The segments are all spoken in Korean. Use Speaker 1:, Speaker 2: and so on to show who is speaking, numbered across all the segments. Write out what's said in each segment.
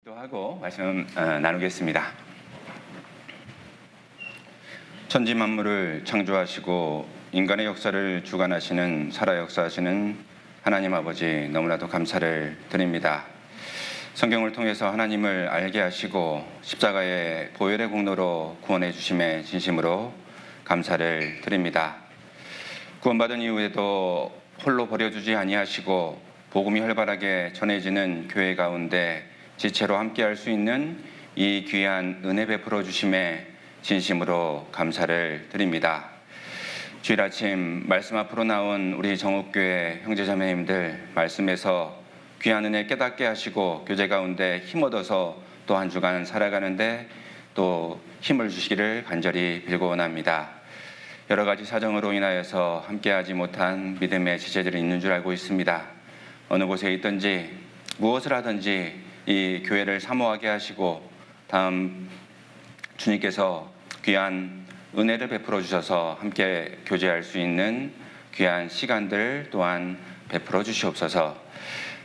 Speaker 1: 기도하고 말씀 나누겠습니다. 천지 만물을 창조하시고 인간의 역사를 주관하시는 살아 역사하시는 하나님 아버지, 너무나도 감사를 드립니다. 성경을 통해서 하나님을 알게 하시고 십자가의 보혈의 공로로 구원해 주심에 진심으로 감사를 드립니다. 구원받은 이후에도 홀로 버려두지 아니하시고 복음이 활발하게 전해지는 교회 가운데 지체로 함께할 수 있는 이 귀한 은혜 베풀어 주심에 진심으로 감사를 드립니다. 주일 아침 말씀 앞으로 나온 우리 정읍교회 형제자매님들 말씀에서 귀한 은혜 깨닫게 하시고 교제 가운데 힘 얻어서 또 한 주간 살아가는데 또 힘을 주시기를 간절히 빌고 원합니다. 여러 가지 사정으로 인하여서 함께하지 못한 믿음의 지체들이 있는 줄 알고 있습니다. 어느 곳에 있든지 무엇을 하든지 이 교회를 사모하게 하시고 다음 주님께서 귀한 은혜를 베풀어 주셔서 함께 교제할 수 있는 귀한 시간들 또한 베풀어 주시옵소서.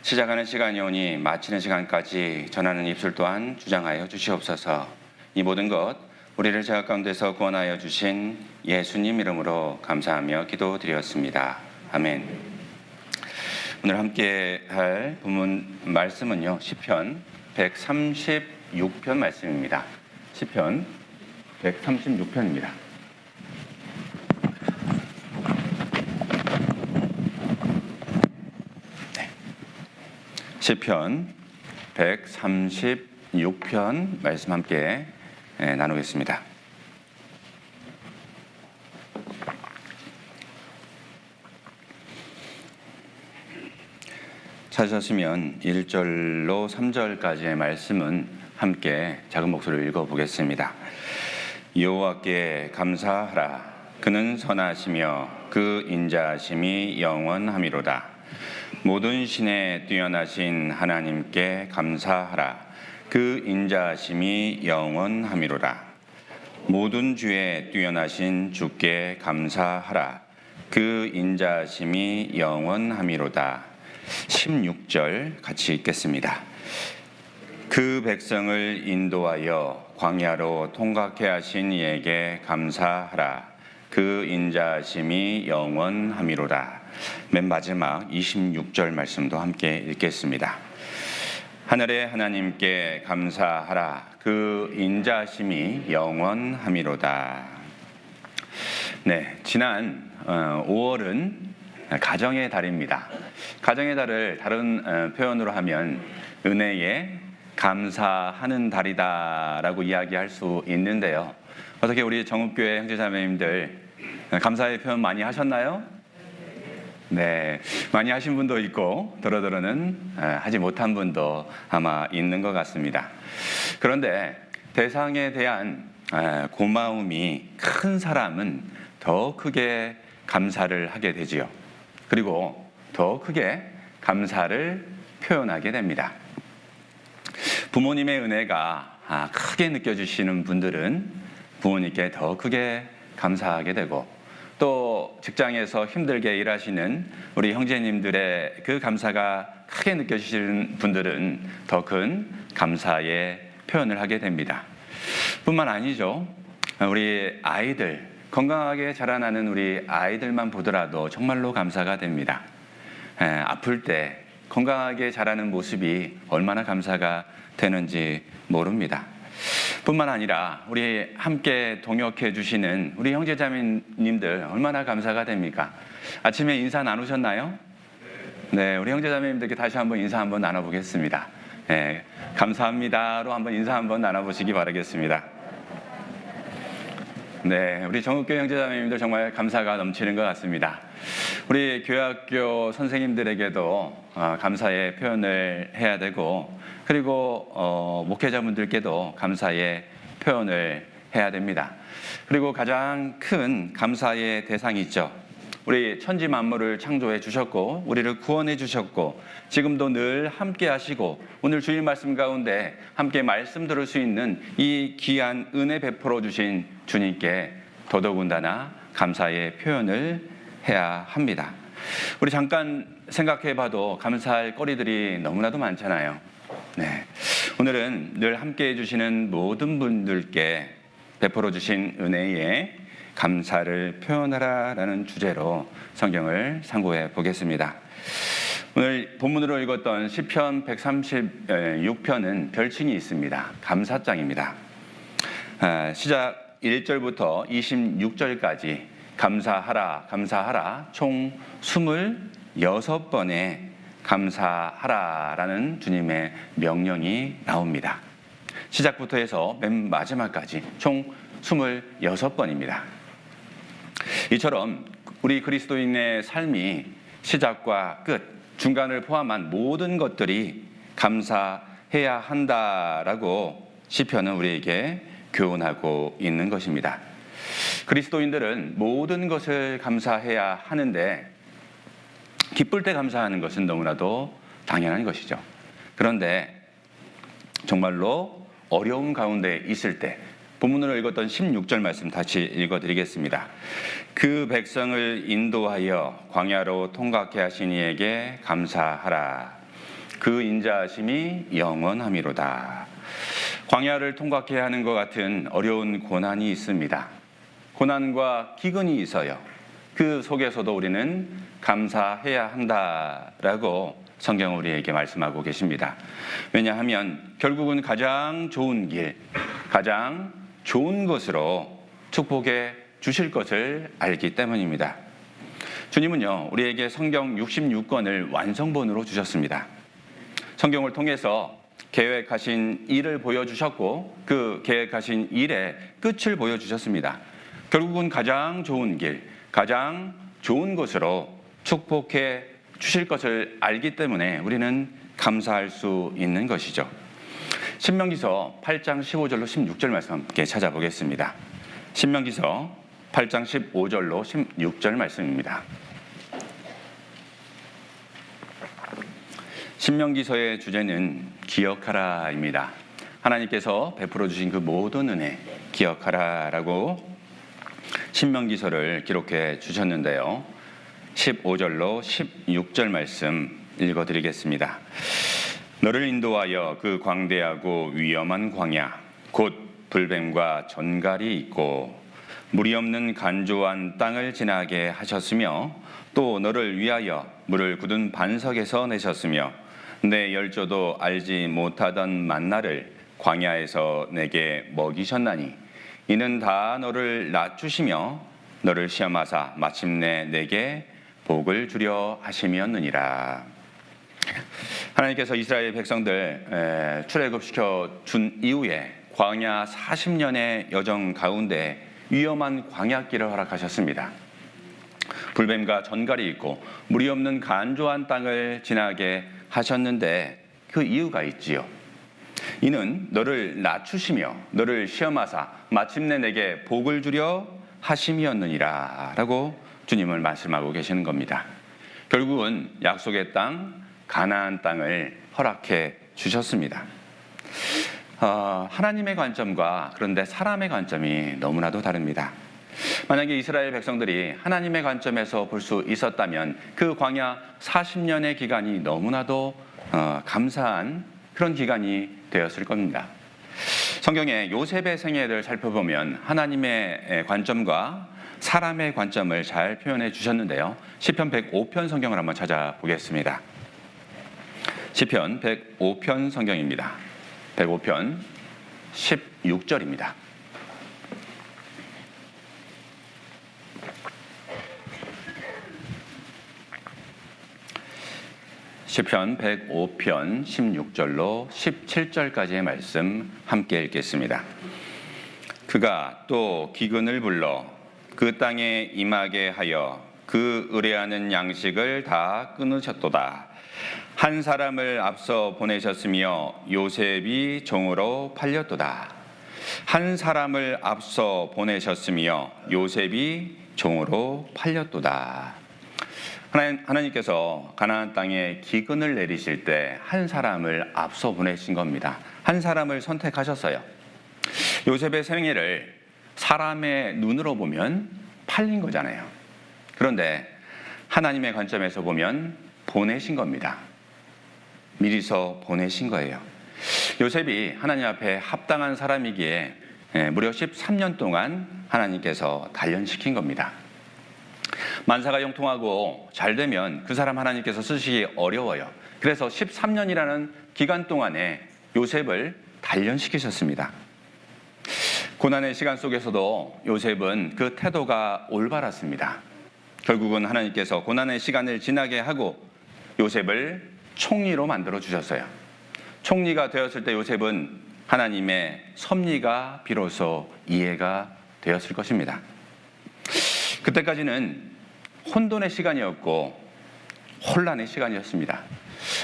Speaker 1: 시작하는 시간이 오니 마치는 시간까지 전하는 입술 또한 주장하여 주시옵소서. 이 모든 것 우리를 죄악 가운데서 구원하여 주신 예수님 이름으로 감사하며 기도드렸습니다. 아멘. 오늘 함께 할 본문 말씀은요, 시편 136편 말씀입니다. 시편 136편입니다. 네. 시편 136편 말씀 함께 나누겠습니다. 찾으셨으면 1절로 3절까지의 말씀은 함께 작은 목소리로 읽어보겠습니다. 여호와께 감사하라. 그는 선하시며 그 인자하심이 영원함이로다. 모든 신에 뛰어나신 하나님께 감사하라. 그 인자하심이 영원함이로다. 모든 주에 뛰어나신 주께 감사하라. 그 인자하심이 영원함이로다. 16절 같이 읽겠습니다. 그 백성을 인도하여 광야로 통과케 하신 이에게 감사하라. 그 인자하심이 영원함이로다. 맨 마지막 26절 말씀도 함께 읽겠습니다. 하늘의 하나님께 감사하라. 그 인자하심이 영원함이로다. 네, 지난 5월은 가정의 달입니다. 가정의 달을 다른 표현으로 하면 은혜에 감사하는 달이다라고 이야기할 수 있는데요. 어떻게 우리 정읍교회 형제자매님들 감사의 표현 많이 하셨나요? 네, 많이 하신 분도 있고 더러더러는 하지 못한 분도 아마 있는 것 같습니다. 그런데 대상에 대한 고마움이 큰 사람은 더 크게 감사를 하게 되지요. 그리고 더 크게 감사를 표현하게 됩니다. 부모님의 은혜가 크게 느껴지시는 분들은 부모님께 더 크게 감사하게 되고, 또 직장에서 힘들게 일하시는 우리 형제님들의 그 감사가 크게 느껴지시는 분들은 더 큰 감사의 표현을 하게 됩니다. 뿐만 아니죠. 우리 아이들, 건강하게 자라나는 우리 아이들만 보더라도 정말로 감사가 됩니다. 아플 때 건강하게 자라는 모습이 얼마나 감사가 되는지 모릅니다. 뿐만 아니라 우리 함께 동역해 주시는 우리 형제자매님들 얼마나 감사가 됩니까? 아침에 인사 나누셨나요? 네, 우리 형제자매님들께 다시 한번 인사 한번 나눠보겠습니다. 네, 감사합니다로 한번 인사 한번 나눠보시기 바라겠습니다. 네, 우리 정읍교회 형제자매님들 정말 감사가 넘치는 것 같습니다. 우리 교회학교 선생님들에게도 감사의 표현을 해야 되고, 그리고 목회자분들께도 감사의 표현을 해야 됩니다. 그리고 가장 큰 감사의 대상이 있죠. 우리 천지 만물을 창조해 주셨고 우리를 구원해 주셨고 지금도 늘 함께 하시고 오늘 주일 말씀 가운데 함께 말씀 들을 수 있는 이 귀한 은혜 베풀어 주신 주님께 더더군다나 감사의 표현을 해야 합니다. 우리 잠깐 생각해 봐도 감사할 거리들이 너무나도 많잖아요. 네. 오늘은 늘 함께해 주시는 모든 분들께 베풀어 주신 은혜에 감사를 표현하라라는 주제로 성경을 상고해 보겠습니다. 오늘 본문으로 읽었던 시편 136편은 별칭이 있습니다. 감사장입니다. 시작 1절부터 26절까지 감사하라 총 26번의 감사하라라는 주님의 명령이 나옵니다. 시작부터 해서 맨 마지막까지 총 26번입니다. 이처럼 우리 그리스도인의 삶이 시작과 끝, 중간을 포함한 모든 것들이 감사해야 한다라고 시편은 우리에게 교훈하고 있는 것입니다. 그리스도인들은 모든 것을 감사해야 하는데 기쁠 때 감사하는 것은 너무나도 당연한 것이죠. 그런데 정말로 어려움 가운데 있을 때 본문으로 읽었던 16절 말씀 다시 읽어드리겠습니다. 그 백성을 인도하여 광야로 통과케 하신 이에게 감사하라. 그 인자하심이 영원함이로다. 광야를 통과케 하는 것 같은 어려운 고난이 있습니다. 고난과 기근이 있어요. 그 속에서도 우리는 감사해야 한다라고 성경은 우리에게 말씀하고 계십니다. 왜냐하면 결국은 가장 좋은 길, 가장 좋은 것으로 축복해 주실 것을 알기 때문입니다. 주님은요, 우리에게 성경 66권을 완성본으로 주셨습니다. 성경을 통해서 계획하신 일을 보여주셨고 그 계획하신 일의 끝을 보여주셨습니다. 결국은 가장 좋은 길, 가장 좋은 것으로 축복해 주실 것을 알기 때문에 우리는 감사할 수 있는 것이죠. 신명기서 8장 15절로 16절 말씀 함께 찾아보겠습니다. 신명기서 8장 15절로 16절 말씀입니다. 신명기서의 주제는 기억하라입니다. 하나님께서 베풀어 주신 그 모든 은혜 기억하라라고 신명기서를 기록해 주셨는데요. 15절로 16절 말씀 읽어드리겠습니다. 너를 인도하여 그 광대하고 위험한 광야 곧 불뱀과 전갈이 있고 물이 없는 간조한 땅을 지나게 하셨으며 또 너를 위하여 물을 굳은 반석에서 내셨으며 내 열조도 알지 못하던 만나를 광야에서 내게 먹이셨나니 이는 다 너를 낮추시며 너를 시험하사 마침내 내게 복을 주려 하심이었느니라. 하나님께서 이스라엘 백성들 출애굽시켜 준 이후에 광야 40년의 여정 가운데 위험한 광야길을 허락하셨습니다. 불뱀과 전갈이 있고 물이 없는 간조한 땅을 지나게 하셨는데 그 이유가 있지요. 이는 너를 낮추시며 너를 시험하사 마침내 내게 복을 주려 하심이었느니라 라고 주님을 말씀하고 계시는 겁니다. 결국은 약속의 땅 가나안 땅을 허락해 주셨습니다. 하나님의 관점과 그런데 사람의 관점이 너무나도 다릅니다. 만약에 이스라엘 백성들이 하나님의 관점에서 볼 수 있었다면 그 광야 40년의 기간이 너무나도 감사한 그런 기간이 되었을 겁니다. 성경의 요셉의 생애를 살펴보면 하나님의 관점과 사람의 관점을 잘 표현해 주셨는데요. 시편 105편 성경을 한번 찾아보겠습니다. 시편 105편 성경입니다. 105편 16절입니다. 시편 105편 16절로 17절까지의 말씀 함께 읽겠습니다. 그가 또 기근을 불러 그 땅에 임하게 하여 그 의뢰하는 양식을 다 끊으셨도다. 한 사람을 앞서 보내셨으며 요셉이 종으로 팔렸도다. 한 사람을 앞서 보내셨으며 요셉이 종으로 팔렸도다. 하나님께서 가나안 땅에 기근을 내리실 때 한 사람을 앞서 보내신 겁니다. 한 사람을 선택하셨어요. 요셉의 생애를 사람의 눈으로 보면 팔린 거잖아요. 그런데 하나님의 관점에서 보면 보내신 겁니다. 미리서 보내신 거예요. 요셉이 하나님 앞에 합당한 사람이기에 무려 13년 동안 하나님께서 단련시킨 겁니다. 만사가 형통하고 잘 되면 그 사람 하나님께서 쓰시기 어려워요. 그래서 13년이라는 기간 동안에 요셉을 단련시키셨습니다. 고난의 시간 속에서도 요셉은 그 태도가 올바랐습니다. 결국은 하나님께서 고난의 시간을 지나게 하고 요셉을 총리로 만들어 주셨어요. 총리가 되었을 때 요셉은 하나님의 섭리가 비로소 이해가 되었을 것입니다. 그때까지는 혼돈의 시간이었고 혼란의 시간이었습니다.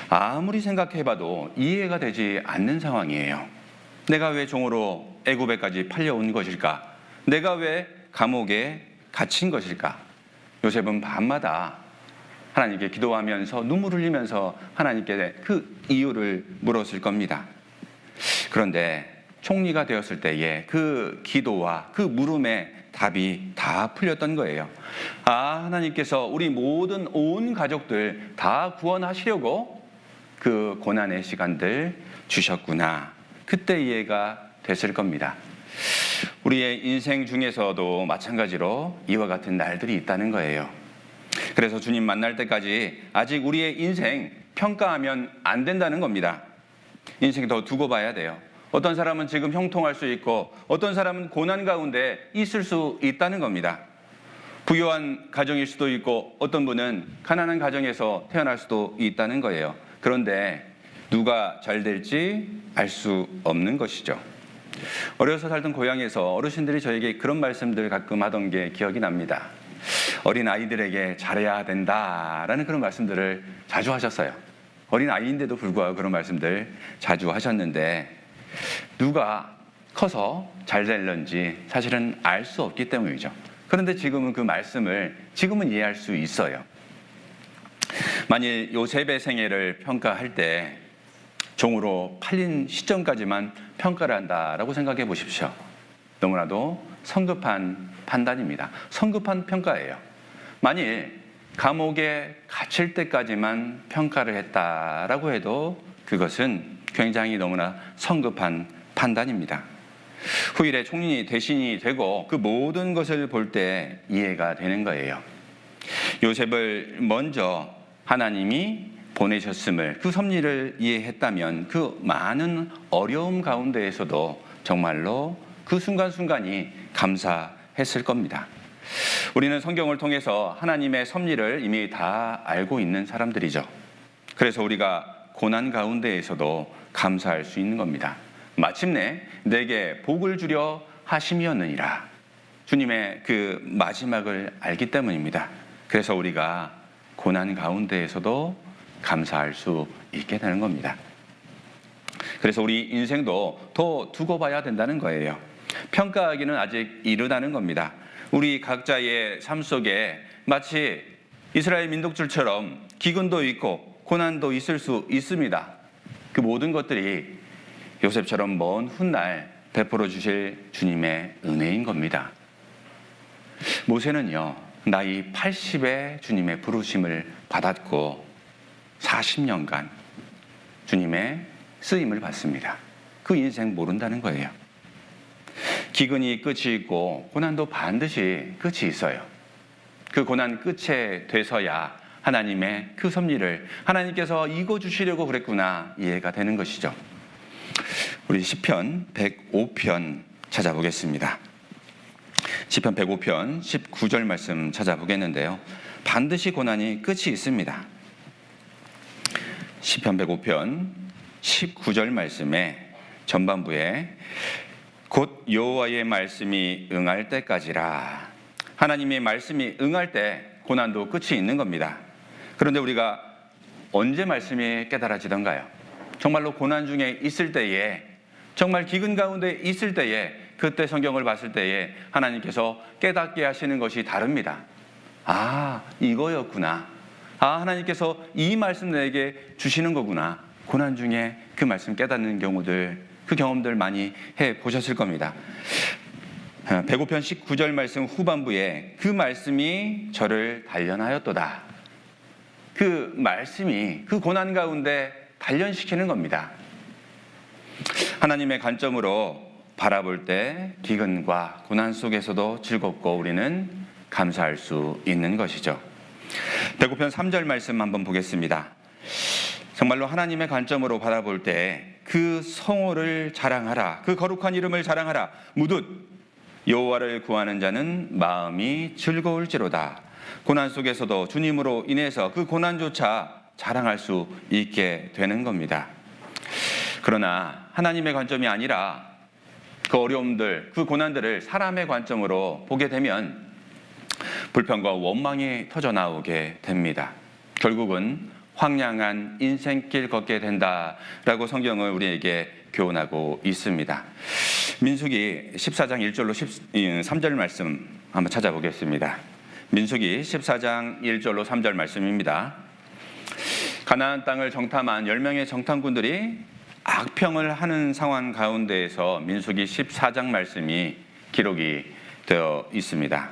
Speaker 1: 아무리 생각해봐도 이해가 되지 않는 상황이에요. 내가 왜 종으로 애굽에까지 팔려온 것일까? 내가 왜 감옥에 갇힌 것일까? 요셉은 밤마다 하나님께 기도하면서 눈물 흘리면서 하나님께 그 이유를 물었을 겁니다. 그런데 총리가 되었을 때에 그 기도와 그 물음의 답이 다 풀렸던 거예요. 하나님께서 우리 모든 온 가족들 다 구원하시려고 그 고난의 시간들 주셨구나. 그때 이해가 됐을 겁니다. 우리의 인생 중에서도 마찬가지로 이와 같은 날들이 있다는 거예요. 그래서 주님 만날 때까지 아직 우리의 인생 평가하면 안 된다는 겁니다. 인생 더 두고 봐야 돼요. 어떤 사람은 지금 형통할 수 있고 어떤 사람은 고난 가운데 있을 수 있다는 겁니다. 부유한 가정일 수도 있고 어떤 분은 가난한 가정에서 태어날 수도 있다는 거예요. 그런데 누가 잘 될지 알 수 없는 것이죠. 어려서 살던 고향에서 어르신들이 저에게 그런 말씀들 가끔 하던 게 기억이 납니다. 어린 아이들에게 잘해야 된다라는 그런 말씀들을 자주 하셨어요. 어린 아이인데도 불구하고 그런 말씀들 자주 하셨는데 누가 커서 잘 될런지 사실은 알 수 없기 때문이죠. 그런데 지금은 그 말씀을 지금은 이해할 수 있어요. 만일 요셉의 생애를 평가할 때 종으로 팔린 시점까지만 평가를 한다라고 생각해 보십시오. 너무나도 성급한 판단입니다. 성급한 평가예요. 만일 감옥에 갇힐 때까지만 평가를 했다라고 해도 그것은 굉장히 너무나 성급한 판단입니다. 후일에 총리 대신이 되고 그 모든 것을 볼 때 이해가 되는 거예요. 요셉을 먼저 하나님이 보내셨음을 그 섭리를 이해했다면 그 많은 어려움 가운데에서도 정말로 그 순간순간이 감사했을 겁니다. 우리는 성경을 통해서 하나님의 섭리를 이미 다 알고 있는 사람들이죠. 그래서 우리가 고난 가운데에서도 감사할 수 있는 겁니다. 마침내 내게 복을 주려 하심이었느니라. 주님의 그 마지막을 알기 때문입니다. 그래서 우리가 고난 가운데에서도 감사할 수 있게 되는 겁니다. 그래서 우리 인생도 더 두고 봐야 된다는 거예요. 평가하기는 아직 이르다는 겁니다. 우리 각자의 삶 속에 마치 이스라엘 민족들처럼 기근도 있고 고난도 있을 수 있습니다. 그 모든 것들이 요셉처럼 먼 훗날 베풀어 주실 주님의 은혜인 겁니다. 모세는요, 나이 80에 주님의 부르심을 받았고 40년간 주님의 쓰임을 받습니다. 그 인생 모른다는 거예요. 기근이 끝이 있고 고난도 반드시 끝이 있어요. 그 고난 끝에 돼서야 하나님의 그 섭리를 하나님께서 이궈주시려고 그랬구나 이해가 되는 것이죠. 우리 시편 105편 찾아보겠습니다. 시편 105편 19절 말씀 찾아보겠는데요. 반드시 고난이 끝이 있습니다. 시편 105편 19절 말씀에 전반부에 곧 여호와의 말씀이 응할 때까지라. 하나님의 말씀이 응할 때 고난도 끝이 있는 겁니다. 그런데 우리가 언제 말씀이 깨달아지던가요? 정말로 고난 중에 있을 때에, 정말 기근 가운데 있을 때에, 그때 성경을 봤을 때에 하나님께서 깨닫게 하시는 것이 다릅니다. 이거였구나. 하나님께서 이 말씀 내게 주시는 거구나. 고난 중에 그 말씀 깨닫는 경우들, 그 경험들 많이 해보셨을 겁니다. 105편 19절 말씀 후반부에 그 말씀이 저를 단련하였도다. 그 말씀이 그 고난 가운데 단련시키는 겁니다. 하나님의 관점으로 바라볼 때 기근과 고난 속에서도 즐겁고 우리는 감사할 수 있는 것이죠. 대구편 3절 말씀 한번 보겠습니다. 정말로 하나님의 관점으로 바라볼 때 그 성호를 자랑하라, 그 거룩한 이름을 자랑하라. 무릇 여호와를 구하는 자는 마음이 즐거울지로다. 고난 속에서도 주님으로 인해서 그 고난조차 자랑할 수 있게 되는 겁니다. 그러나 하나님의 관점이 아니라 그 어려움들, 그 고난들을 사람의 관점으로 보게 되면 불평과 원망이 터져나오게 됩니다. 결국은 황량한 인생길 걷게 된다라고 성경을 우리에게 교훈하고 있습니다. 민수기 14장 1절로 3절 말씀 한번 찾아보겠습니다. 민수기 14장 1절로 3절 말씀입니다. 가나안 땅을 정탐한 10명의 정탐꾼들이 악평을 하는 상황 가운데에서 민수기 14장 말씀이 기록이 되어 있습니다.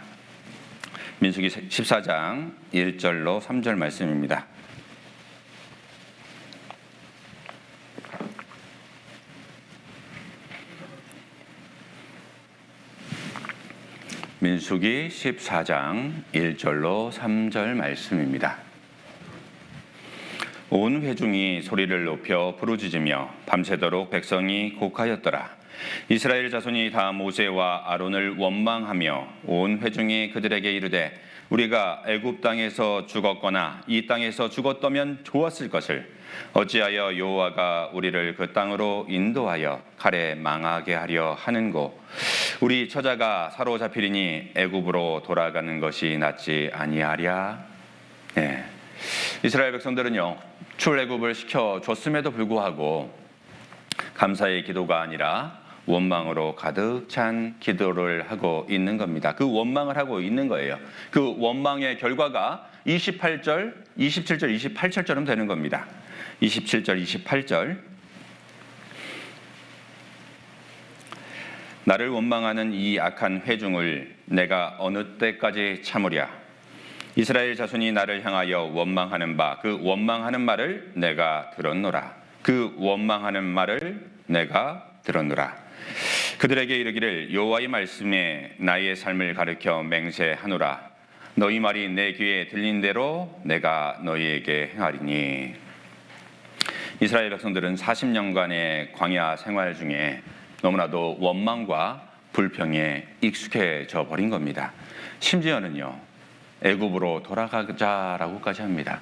Speaker 1: 민수기 14장 1절로 3절 말씀입니다. 민수기 14장 1절로 3절 말씀입니다. 온 회중이 소리를 높여 부르짖으며 밤새도록 백성이 곡하였더라. 이스라엘 자손이 다 모세와 아론을 원망하며 온 회중이 그들에게 이르되 우리가 애굽 땅에서 죽었거나 이 땅에서 죽었다면 좋았을 것을 어찌하여 여호와가 우리를 그 땅으로 인도하여 칼에 망하게 하려 하는고 우리 처자가 사로잡히리니 애굽으로 돌아가는 것이 낫지 아니하랴. 네. 이스라엘 백성들은요 출애굽을 시켜줬음에도 불구하고 감사의 기도가 아니라 원망으로 가득 찬 기도를 하고 있는 겁니다. 그 원망을 하고 있는 거예요. 그 원망의 결과가 28절, 27절, 28절처럼 되는 겁니다. 27절, 28절. 나를 원망하는 이 악한 회중을 내가 어느 때까지 참으랴. 이스라엘 자손이 나를 향하여 원망하는 바 그 원망하는 말을 내가 들었노라. 그 원망하는 말을 내가 들었노라. 그들에게 이르기를 여호와의 말씀에 나의 삶을 가르쳐 맹세하노라. 너희 말이 내 귀에 들린 대로 내가 너희에게 행하리니. 이스라엘 백성들은 40년간의 광야 생활 중에 너무나도 원망과 불평에 익숙해져 버린 겁니다. 심지어는요 애굽으로 돌아가자라고까지 합니다.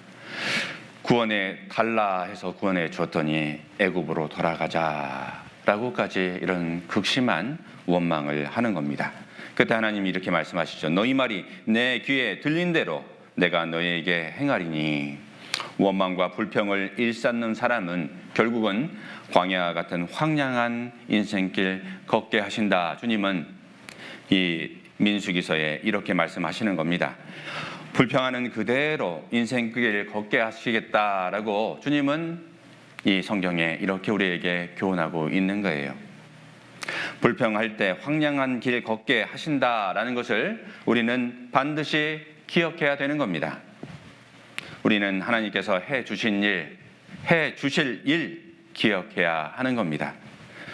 Speaker 1: 구원해 달라 해서 구원해 주었더니 애굽으로 돌아가자라고까지 이런 극심한 원망을 하는 겁니다. 그때 하나님이 이렇게 말씀하시죠. 너희 말이 내 귀에 들린 대로 내가 너희에게 행하리니. 원망과 불평을 일삼는 사람은 결국은 광야 같은 황량한 인생길 걷게 하신다. 주님은 이 민수기서에 이렇게 말씀하시는 겁니다. 불평하는 그대로 인생길 걷게 하시겠다라고 주님은 이 성경에 이렇게 우리에게 교훈하고 있는 거예요. 불평할 때 황량한 길 걷게 하신다라는 것을 우리는 반드시 기억해야 되는 겁니다. 우리는 하나님께서 해 주신 일, 해 주실 일 기억해야 하는 겁니다.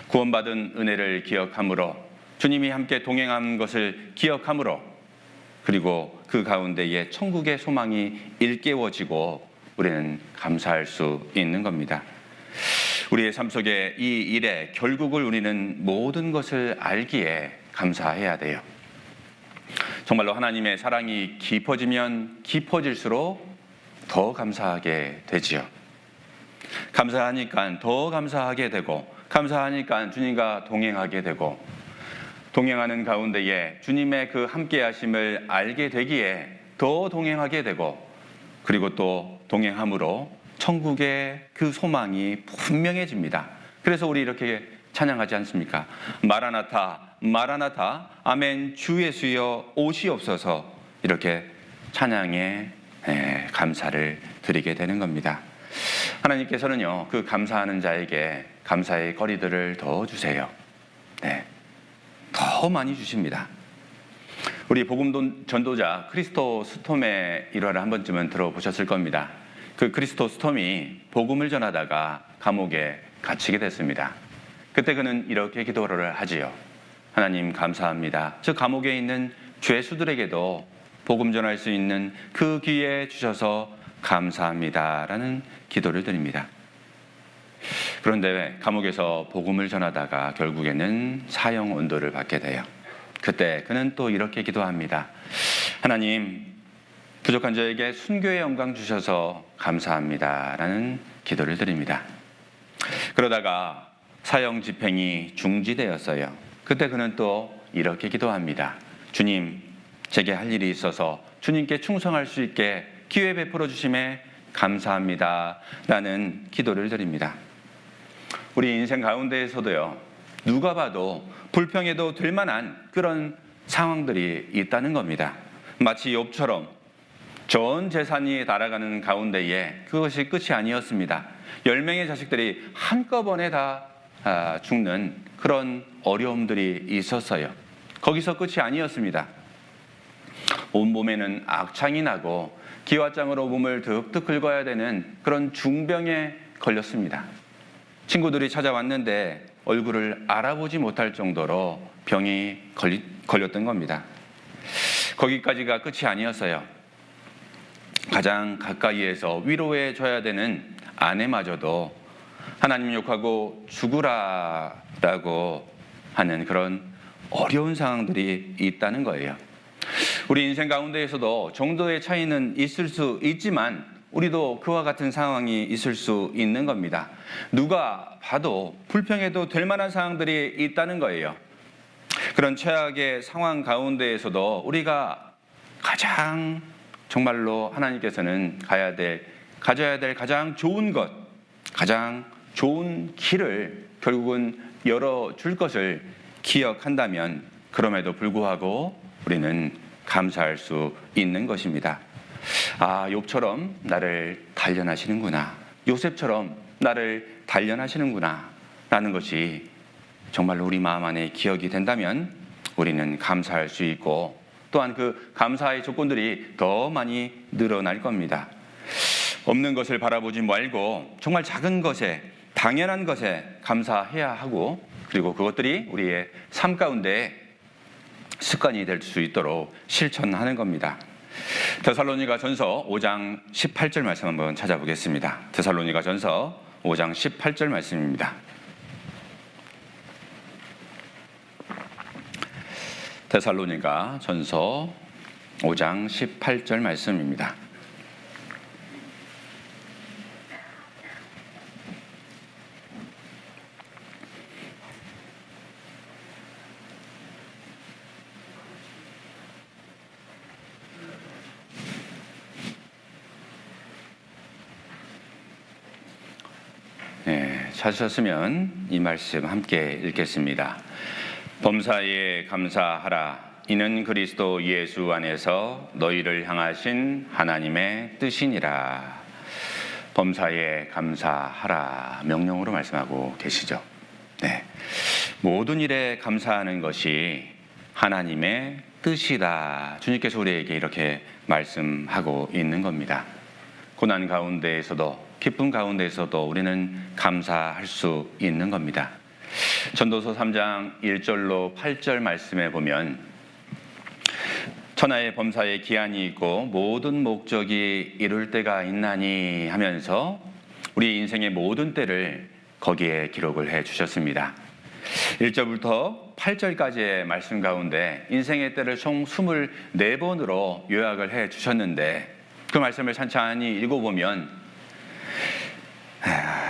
Speaker 1: 구원받은 은혜를 기억함으로 주님이 함께 동행한 것을 기억함으로 그리고 그 가운데에 천국의 소망이 일깨워지고 우리는 감사할 수 있는 겁니다. 우리의 삶 속에 이 일에 결국을 우리는 모든 것을 알기에 감사해야 돼요. 정말로 하나님의 사랑이 깊어지면 깊어질수록 더 감사하게 되지요. 감사하니까 더 감사하게 되고 감사하니까 주님과 동행하게 되고 동행하는 가운데에 주님의 그 함께하심을 알게 되기에 더 동행하게 되고 그리고 또 동행함으로 천국의 그 소망이 분명해집니다. 그래서 우리 이렇게 찬양하지 않습니까? 마라나타 마라나타 아멘 주 예수여 오시옵소서. 이렇게 찬양에 감사를 드리게 되는 겁니다. 하나님께서는요 그 감사하는 자에게 감사의 거리들을 더 주세요. 더 많이 주십니다. 우리 복음 전도자 크리스토 스톰의 일화를 한 번쯤은 들어보셨을 겁니다. 그 크리스토 스톰이 복음을 전하다가 감옥에 갇히게 됐습니다. 그때 그는 이렇게 기도를 하지요. 하나님 감사합니다. 저 감옥에 있는 죄수들에게도 복음 전할 수 있는 그 기회 주셔서 감사합니다라는 기도를 드립니다. 그런데 감옥에서 복음을 전하다가 결국에는 사형 온도를 받게 돼요. 그때 그는 또 이렇게 기도합니다. 하나님, 부족한 저에게 순교의 영광 주셔서 감사합니다라는 기도를 드립니다. 그러다가 사형 집행이 중지되었어요. 그때 그는 또 이렇게 기도합니다. 주님, 제게 할 일이 있어서 주님께 충성할 수 있게 기회 베풀어 주심에 감사합니다 라는 기도를 드립니다. 우리 인생 가운데에서도요, 누가 봐도 불평해도 될 만한 그런 상황들이 있다는 겁니다. 마치 욥처럼 전 재산이 달아가는 가운데에 그것이 끝이 아니었습니다. 10명의 자식들이 한꺼번에 다 죽는 그런 어려움들이 있었어요. 거기서 끝이 아니었습니다. 온몸에는 악창이 나고 기와장으로 몸을 득득 긁어야 되는 그런 중병에 걸렸습니다. 친구들이 찾아왔는데 얼굴을 알아보지 못할 정도로 병이 걸렸던 겁니다. 거기까지가 끝이 아니었어요. 가장 가까이에서 위로해 줘야 되는 아내마저도 하나님 욕하고 죽으라라고 하는 그런 어려운 상황들이 있다는 거예요. 우리 인생 가운데에서도 정도의 차이는 있을 수 있지만 우리도 그와 같은 상황이 있을 수 있는 겁니다. 누가 봐도 불평해도 될 만한 상황들이 있다는 거예요. 그런 최악의 상황 가운데에서도 우리가 가장 정말로 하나님께서는 가져야 될 가장 좋은 것, 가장 좋은 길을 결국은 열어줄 것을 기억한다면 그럼에도 불구하고 우리는 감사할 수 있는 것입니다. 아, 욥처럼 나를 단련하시는구나. 요셉처럼 나를 단련하시는구나. 라는 것이 정말로 우리 마음 안에 기억이 된다면 우리는 감사할 수 있고 또한 그 감사의 조건들이 더 많이 늘어날 겁니다. 없는 것을 바라보지 말고 정말 작은 것에, 당연한 것에 감사해야 하고 그리고 그것들이 우리의 삶 가운데 습관이 될 수 있도록 실천하는 겁니다. 데살로니가 전서 5장 18절 말씀 한번 찾아보겠습니다. 데살로니가 전서 5장 18절 말씀입니다. 데살로니가 전서 5장 18절 말씀입니다. 찾으셨으면 이 말씀 함께 읽겠습니다. 범사에 감사하라. 이는 그리스도 예수 안에서 너희를 향하신 하나님의 뜻이니라. 범사에 감사하라. 명령으로 말씀하고 계시죠. 네. 모든 일에 감사하는 것이 하나님의 뜻이다. 주님께서 우리에게 이렇게 말씀하고 있는 겁니다. 고난 가운데에서도 기쁨 가운데에서도 우리는 감사할 수 있는 겁니다. 전도서 3장 1절로 8절 말씀에 보면 천하의 범사에 기한이 있고 모든 목적이 이룰 때가 있나니 하면서 우리 인생의 모든 때를 거기에 기록을 해 주셨습니다. 1절부터 8절까지의 말씀 가운데 인생의 때를 총 24번으로 요약을 해 주셨는데 그 말씀을 찬찬히 읽어보면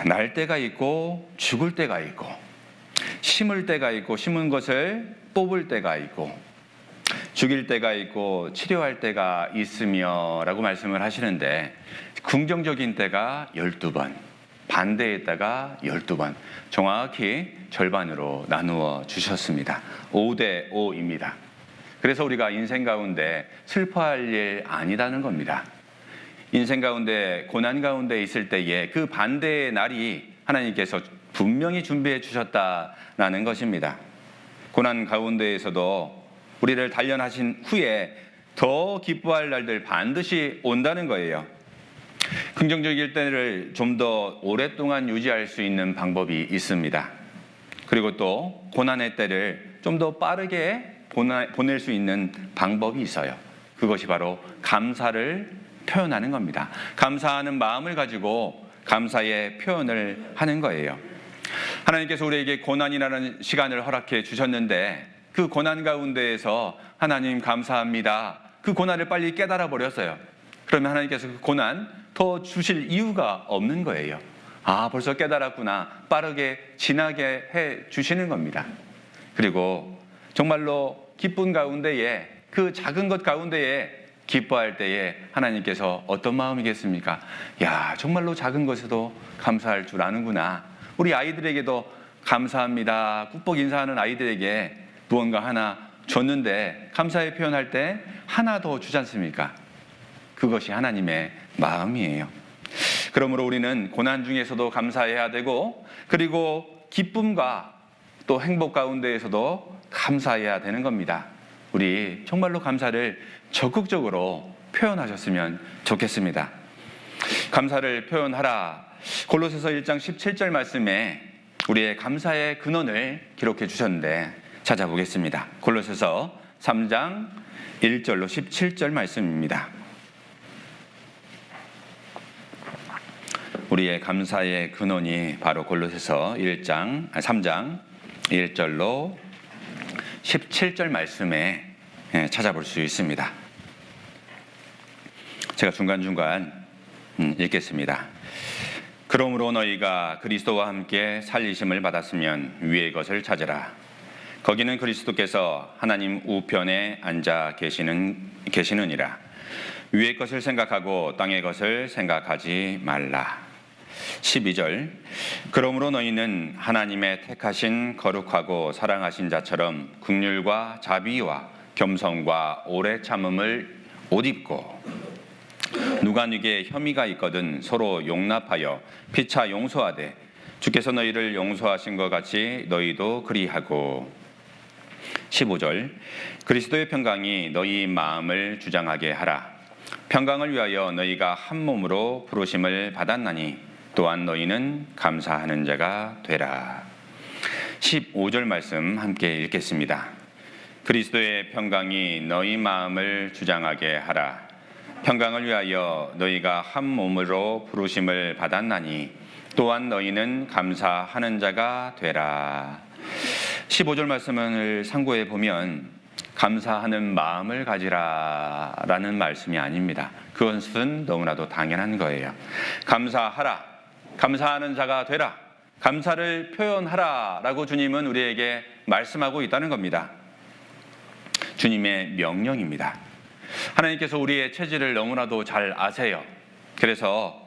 Speaker 1: 날 때가 있고 죽을 때가 있고 심을 때가 있고 심은 것을 뽑을 때가 있고 죽일 때가 있고 치료할 때가 있으며 라고 말씀을 하시는데 긍정적인 때가 12번, 반대의 때가 12번, 정확히 절반으로 나누어 주셨습니다. 5대 5입니다. 그래서 우리가 인생 가운데 슬퍼할 일 아니다는 겁니다. 인생 가운데 고난 가운데 있을 때에 그 반대의 날이 하나님께서 분명히 준비해 주셨다라는 것입니다. 고난 가운데에서도 우리를 단련하신 후에 더 기뻐할 날들 반드시 온다는 거예요. 긍정적일 때를 좀 더 오랫동안 유지할 수 있는 방법이 있습니다. 그리고 또 고난의 때를 좀 더 빠르게 보낼 수 있는 방법이 있어요. 그것이 바로 감사를 표현하는 겁니다. 감사하는 마음을 가지고 감사의 표현을 하는 거예요. 하나님께서 우리에게 고난이라는 시간을 허락해 주셨는데 그 고난 가운데에서 하나님 감사합니다. 그 고난을 빨리 깨달아 버렸어요. 그러면 하나님께서 그 고난 더 주실 이유가 없는 거예요. 아, 벌써 깨달았구나. 빠르게 지나게 해 주시는 겁니다. 그리고 정말로 기쁜 가운데에 그 작은 것 가운데에 기뻐할 때에 하나님께서 어떤 마음이겠습니까? 야, 정말로 작은 것에도 감사할 줄 아는구나. 우리 아이들에게도 감사합니다. 국복 인사하는 아이들에게 무언가 하나 줬는데 감사의 표현할 때 하나 더 주지 않습니까? 그것이 하나님의 마음이에요. 그러므로 우리는 고난 중에서도 감사해야 되고 그리고 기쁨과 또 행복 가운데에서도 감사해야 되는 겁니다. 우리 정말로 감사를 적극적으로 표현하셨으면 좋겠습니다. 감사를 표현하라. 골로새서 1장 17절 말씀에 우리의 감사의 근원을 기록해 주셨는데 찾아보겠습니다. 골로새서 3장 1절로 17절 말씀입니다. 우리의 감사의 근원이 바로 골로새서 3장 1절로 17절 말씀에 찾아볼 수 있습니다. 제가 중간중간 읽겠습니다. 그러므로 너희가 그리스도와 함께 살리심을 받았으면 위의 것을 찾으라. 거기는 그리스도께서 하나님 우편에 앉아 계시느니라. 위의 것을 생각하고 땅의 것을 생각하지 말라. 12절 그러므로 너희는 하나님의 택하신 거룩하고 사랑하신 자처럼 긍휼과 자비와 겸손과 오래 참음을 옷 입고 누가 네게 혐의가 있거든 서로 용납하여 피차 용서하되 주께서 너희를 용서하신 것 같이 너희도 그리하고 15절 그리스도의 평강이 너희 마음을 주장하게 하라. 평강을 위하여 너희가 한 몸으로 부르심을 받았나니 또한 너희는 감사하는 자가 되라. 15절 말씀 함께 읽겠습니다. 그리스도의 평강이 너희 마음을 주장하게 하라. 평강을 위하여 너희가 한 몸으로 부르심을 받았나니 또한 너희는 감사하는 자가 되라. 15절 말씀을 상고해 보면 감사하는 마음을 가지라라는 말씀이 아닙니다. 그것은 너무나도 당연한 거예요. 감사하라. 감사하는 자가 되라. 감사를 표현하라 라고 주님은 우리에게 말씀하고 있다는 겁니다. 주님의 명령입니다. 하나님께서 우리의 체질을 너무나도 잘 아세요. 그래서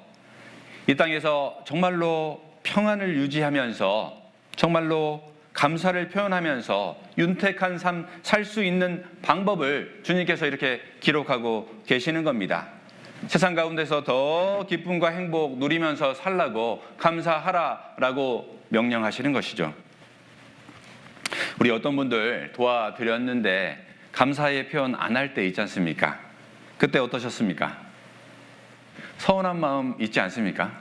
Speaker 1: 이 땅에서 정말로 평안을 유지하면서 정말로 감사를 표현하면서 윤택한 삶 살 수 있는 방법을 주님께서 이렇게 기록하고 계시는 겁니다. 세상 가운데서 더 기쁨과 행복 누리면서 살라고 감사하라라고 명령하시는 것이죠. 우리 어떤 분들 도와드렸는데 감사의 표현 안 할 때 있지 않습니까? 그때 어떠셨습니까? 서운한 마음 있지 않습니까?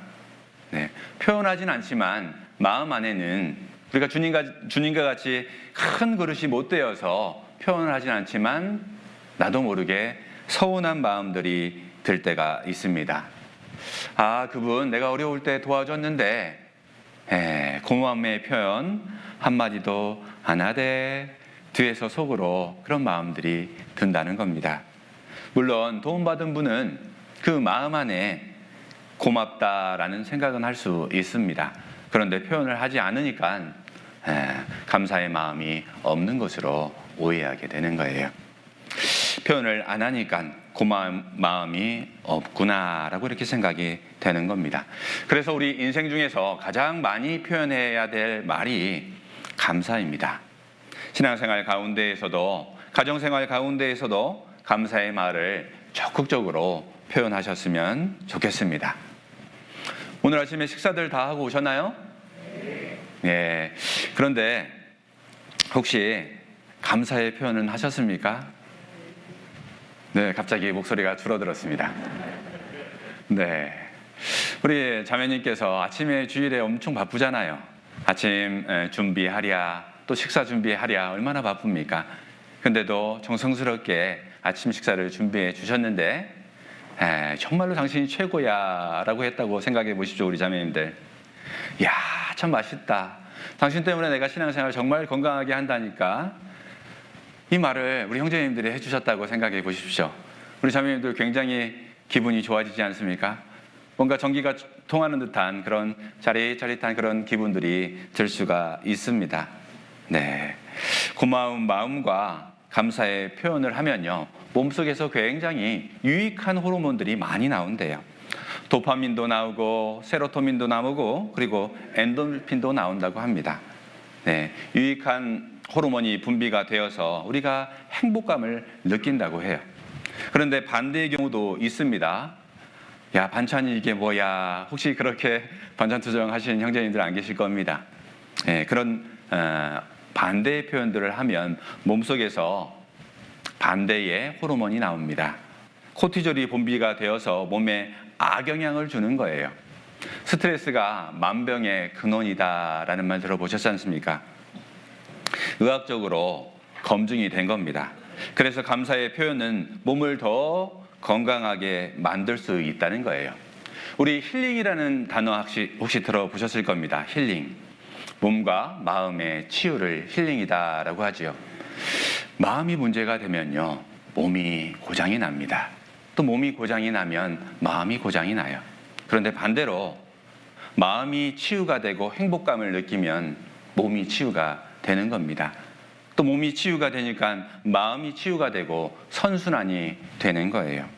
Speaker 1: 네, 표현하진 않지만 마음 안에는 우리가 주님과 같이 큰 그릇이 못 되어서 표현을 하진 않지만 나도 모르게 서운한 마음들이 들 때가 있습니다. 아, 그분 내가 어려울 때 도와줬는데 고마움의 표현 한마디도 안 하되 뒤에서 속으로 그런 마음들이 든다는 겁니다. 물론 도움받은 분은 그 마음 안에 고맙다라는 생각은 할 수 있습니다. 그런데 표현을 하지 않으니까 감사의 마음이 없는 것으로 오해하게 되는 거예요. 표현을 안 하니까 고마운 마음이 없구나라고 이렇게 생각이 되는 겁니다. 그래서 우리 인생 중에서 가장 많이 표현해야 될 말이 감사입니다. 신앙생활 가운데에서도 가정생활 가운데에서도 감사의 말을 적극적으로 표현하셨으면 좋겠습니다. 오늘 아침에 식사들 다 하고 오셨나요? 네. 그런데 혹시 감사의 표현은 하셨습니까? 네, 갑자기 목소리가 줄어들었습니다. 네. 우리 자매님께서 아침에 주일에 엄청 바쁘잖아요. 아침 준비하랴, 또 식사 준비하랴 얼마나 바쁩니까? 근데도 정성스럽게 아침 식사를 준비해 주셨는데 정말로 당신이 최고야 라고 했다고 생각해 보십시오. 우리 자매님들. 이야, 참 맛있다. 당신 때문에 내가 신앙생활 정말 건강하게 한다니까. 이 말을 우리 형제님들이 해주셨다고 생각해 보십시오. 우리 자매님들 굉장히 기분이 좋아지지 않습니까? 뭔가 전기가 통하는 듯한 그런 짜릿짜릿한 그런 기분들이 들 수가 있습니다. 네, 고마운 마음과 감사의 표현을 하면요, 몸속에서 굉장히 유익한 호르몬들이 많이 나온대요. 도파민도 나오고 세로토닌도 나오고 그리고 엔도르핀도 나온다고 합니다. 네, 유익한 호르몬이 분비가 되어서 우리가 행복감을 느낀다고 해요. 그런데 반대의 경우도 있습니다. 야, 반찬이 이게 뭐야? 혹시 그렇게 반찬 투정하시는 형제님들 안 계실 겁니다. 네, 그런 반대의 표현들을 하면 몸속에서 반대의 호르몬이 나옵니다. 코티졸이 분비가 되어서 몸에 악영향을 주는 거예요. 스트레스가 만병의 근원이다라는 말 들어보셨지 않습니까? 의학적으로 검증이 된 겁니다. 그래서 감사의 표현은 몸을 더 건강하게 만들 수 있다는 거예요. 우리 힐링이라는 단어 혹시 들어보셨을 겁니다. 힐링. 몸과 마음의 치유를 힐링이다라고 하지요. 마음이 문제가 되면요, 몸이 고장이 납니다. 또 몸이 고장이 나면 마음이 고장이 나요. 그런데 반대로 마음이 치유가 되고 행복감을 느끼면 몸이 치유가 되는 겁니다. 또 몸이 치유가 되니까 마음이 치유가 되고 선순환이 되는 거예요.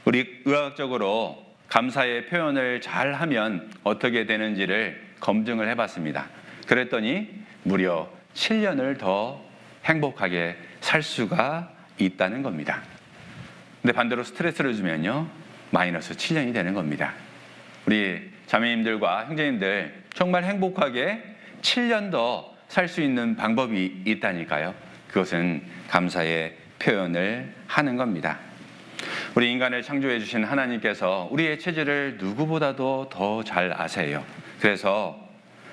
Speaker 1: 우리 의학적으로 감사의 표현을 잘 하면 어떻게 되는지를 검증을 해봤습니다. 그랬더니 무려 7년을 더 행복하게 살 수가 있다는 겁니다. 근데 반대로 스트레스를 주면요, 마이너스 7년이 되는 겁니다. 우리 자매님들과 형제님들 정말 행복하게 7년 더 살 수 있는 방법이 있다니까요. 그것은 감사의 표현을 하는 겁니다. 우리 인간을 창조해 주신 하나님께서 우리의 체질을 누구보다도 더 잘 아세요. 그래서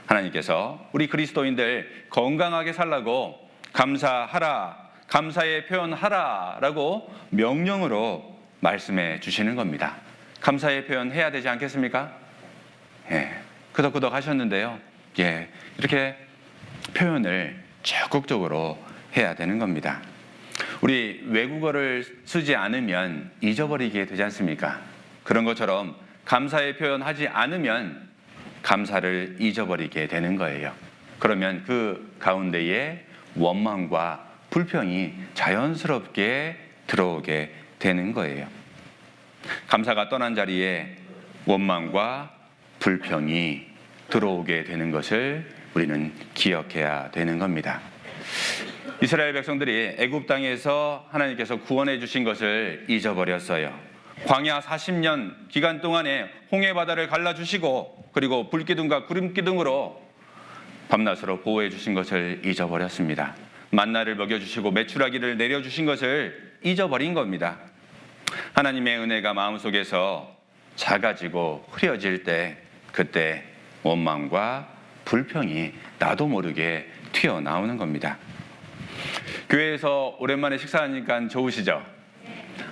Speaker 1: 하나님께서 우리 그리스도인들 건강하게 살라고 감사하라, 감사의 표현하라 라고 명령으로 말씀해 주시는 겁니다. 감사의 표현 해야 되지 않겠습니까? 예, 끄덕끄덕 하셨는데요. 예, 이렇게 표현을 적극적으로 해야 되는 겁니다. 우리 외국어를 쓰지 않으면 잊어버리게 되지 않습니까? 그런 것처럼 감사의 표현하지 않으면 감사를 잊어버리게 되는 거예요. 그러면 그 가운데에 원망과 불평이 자연스럽게 들어오게 되는 거예요. 감사가 떠난 자리에 원망과 불평이 들어오게 되는 것을 우리는 기억해야 되는 겁니다. 이스라엘 백성들이 애굽 땅에서 하나님께서 구원해 주신 것을 잊어버렸어요. 광야 40년 기간 동안에 홍해 바다를 갈라주시고 그리고 불기둥과 구름기둥으로 밤낮으로 보호해 주신 것을 잊어버렸습니다. 만나를 먹여주시고 메추라기를 내려주신 것을 잊어버린 겁니다. 하나님의 은혜가 마음속에서 작아지고 흐려질 때 그때 원망과 불평이 나도 모르게 튀어나오는 겁니다. 교회에서 오랜만에 식사하니까 좋으시죠?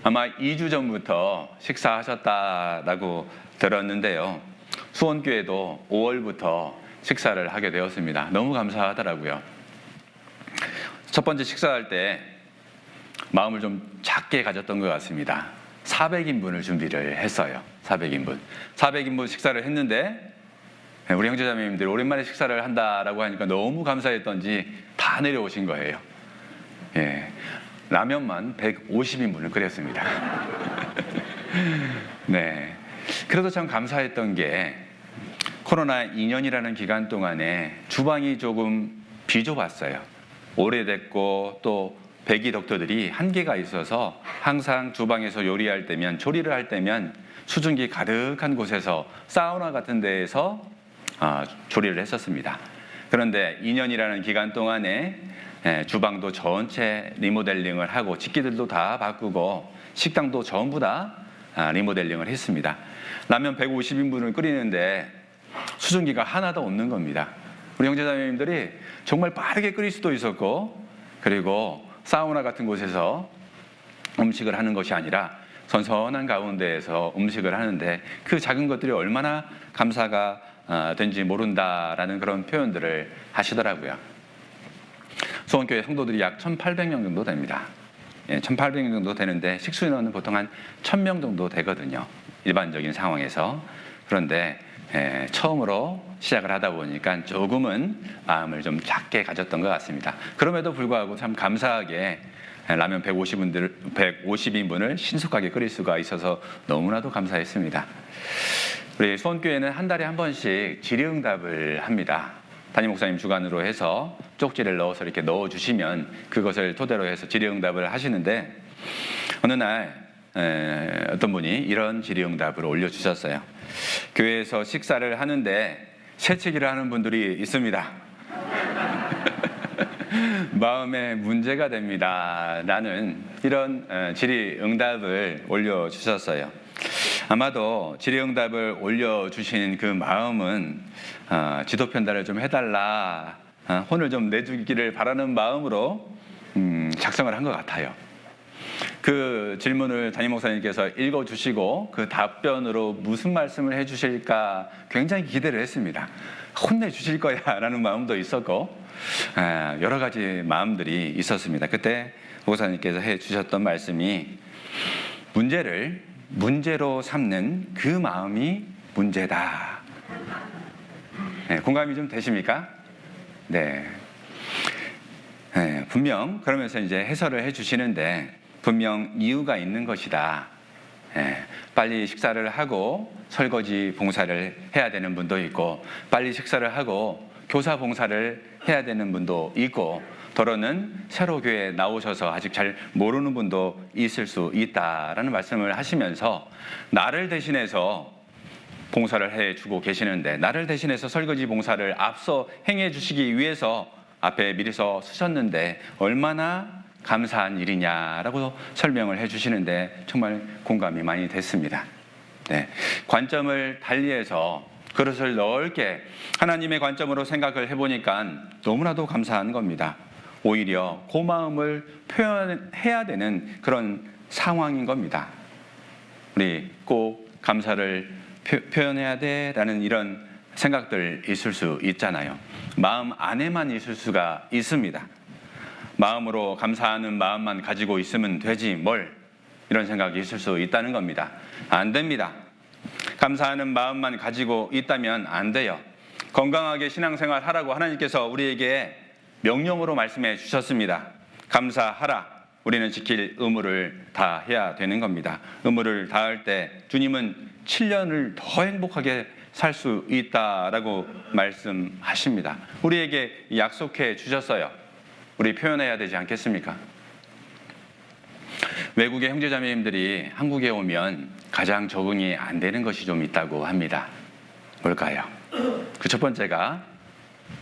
Speaker 1: 아마 2주 전부터 식사하셨다라고 들었는데요. 수원교회도 5월부터 식사를 하게 되었습니다. 너무 감사하더라고요. 첫 번째 식사할 때 마음을 좀 작게 가졌던 것 같습니다. 400인분을 준비를 했어요. 400인분 식사를 했는데 우리 형제자매님들 오랜만에 식사를 한다라고 하니까 너무 감사했던지 다 내려오신 거예요. 예, 라면만 150인분을 끓였습니다. 네, 그래도 참 감사했던 게 코로나 2년이라는 기간 동안에 주방이 조금 비좁았어요. 오래됐고 또 배기 덕터들이 한계가 있어서 항상 주방에서 요리할 때면 조리를 할 때면 수증기 가득한 곳에서 사우나 같은 데에서 조리를 했었습니다. 그런데 2년이라는 기간 동안에 주방도 전체 리모델링을 하고 식기들도 다 바꾸고 식당도 전부 다 리모델링을 했습니다. 라면 150인분을 끓이는데 수증기가 하나도 없는 겁니다.
Speaker 2: 우리 형제자매님들이 정말 빠르게 끓일 수도 있었고, 그리고 사우나 같은 곳에서 음식을 하는 것이 아니라 선선한 가운데에서 음식을 하는데 그 작은 것들이 얼마나 감사가 된지 모른다라는 그런 표현들을 하시더라고요. 수원교회 성도들이 약 1,800명 정도 됩니다. 1,800명 정도 되는데 식수인원은 보통 한 1,000명 정도 되거든요. 일반적인 상황에서. 그런데 처음으로 시작을 하다 보니까 조금은 마음을 좀 작게 가졌던 것 같습니다. 그럼에도 불구하고 참 감사하게 라면 150인분을 신속하게 끓일 수가 있어서 너무나도 감사했습니다. 우리 수원교회는 한 달에 한 번씩 질의응답을 합니다. 담임 목사님 주관으로 해서 쪽지를 넣어서 이렇게 넣어주시면 그것을 토대로 해서 질의응답을 하시는데, 어느 날 어떤 분이 이런 질의응답을 올려주셨어요. 교회에서 식사를 하는데 새치기를 하는 분들이 있습니다. 마음에 문제가 됩니다. 라는 이런 질의응답을 올려주셨어요. 아마도 질의응답을 올려주신 그 마음은 지도 편달을 좀 해달라, 혼을 좀 내주기를 바라는 마음으로 작성을 한 것 같아요. 그 질문을 담임 목사님께서 읽어주시고 그 답변으로 무슨 말씀을 해주실까 굉장히 기대를 했습니다. 혼내주실 거야 라는 마음도 있었고 여러 가지 마음들이 있었습니다. 그때 목사님께서 해주셨던 말씀이 문제를 문제로 삼는 그 마음이 문제다. 공감이 좀 되십니까? 네. 분명 그러면서 이제 해설을 해주시는데 분명 이유가 있는 것이다. 빨리 식사를 하고 설거지 봉사를 해야 되는 분도 있고, 빨리 식사를 하고 교사 봉사를 해야 되는 분도 있고, 더러는 새로 교회에 나오셔서 아직 잘 모르는 분도 있을 수 있다라는 말씀을 하시면서 나를 대신해서 봉사를 해주고 계시는데, 나를 대신해서 설거지 봉사를 앞서 행해 주시기 위해서 앞에 미리서 쓰셨는데 얼마나 감사한 일이냐라고 설명을 해주시는데 정말 공감이 많이 됐습니다. 네, 관점을 달리해서 그릇을 넓게 하나님의 관점으로 생각을 해보니까 너무나도 감사한 겁니다. 오히려 고마움을 표현해야 되는 그런 상황인 겁니다. 우리 꼭 감사를 표현해야 돼라는 이런 생각들 있을 수 있잖아요. 마음 안에만 있을 수가 있습니다. 마음으로 감사하는 마음만 가지고 있으면 되지 뭘, 이런 생각이 있을 수 있다는 겁니다. 안 됩니다. 감사하는 마음만 가지고 있다면 안 돼요. 건강하게 신앙생활 하라고 하나님께서 우리에게 명령으로 말씀해 주셨습니다. 감사하라. 우리는 지킬 의무를 다해야 되는 겁니다. 의무를 다할 때 주님은 7년을 더 행복하게 살 수 있다라고 말씀하십니다. 우리에게 약속해 주셨어요. 우리 표현해야 되지 않겠습니까? 외국의 형제자매님들이 한국에 오면 가장 적응이 안 되는 것이 좀 있다고 합니다. 뭘까요? 그 첫 번째가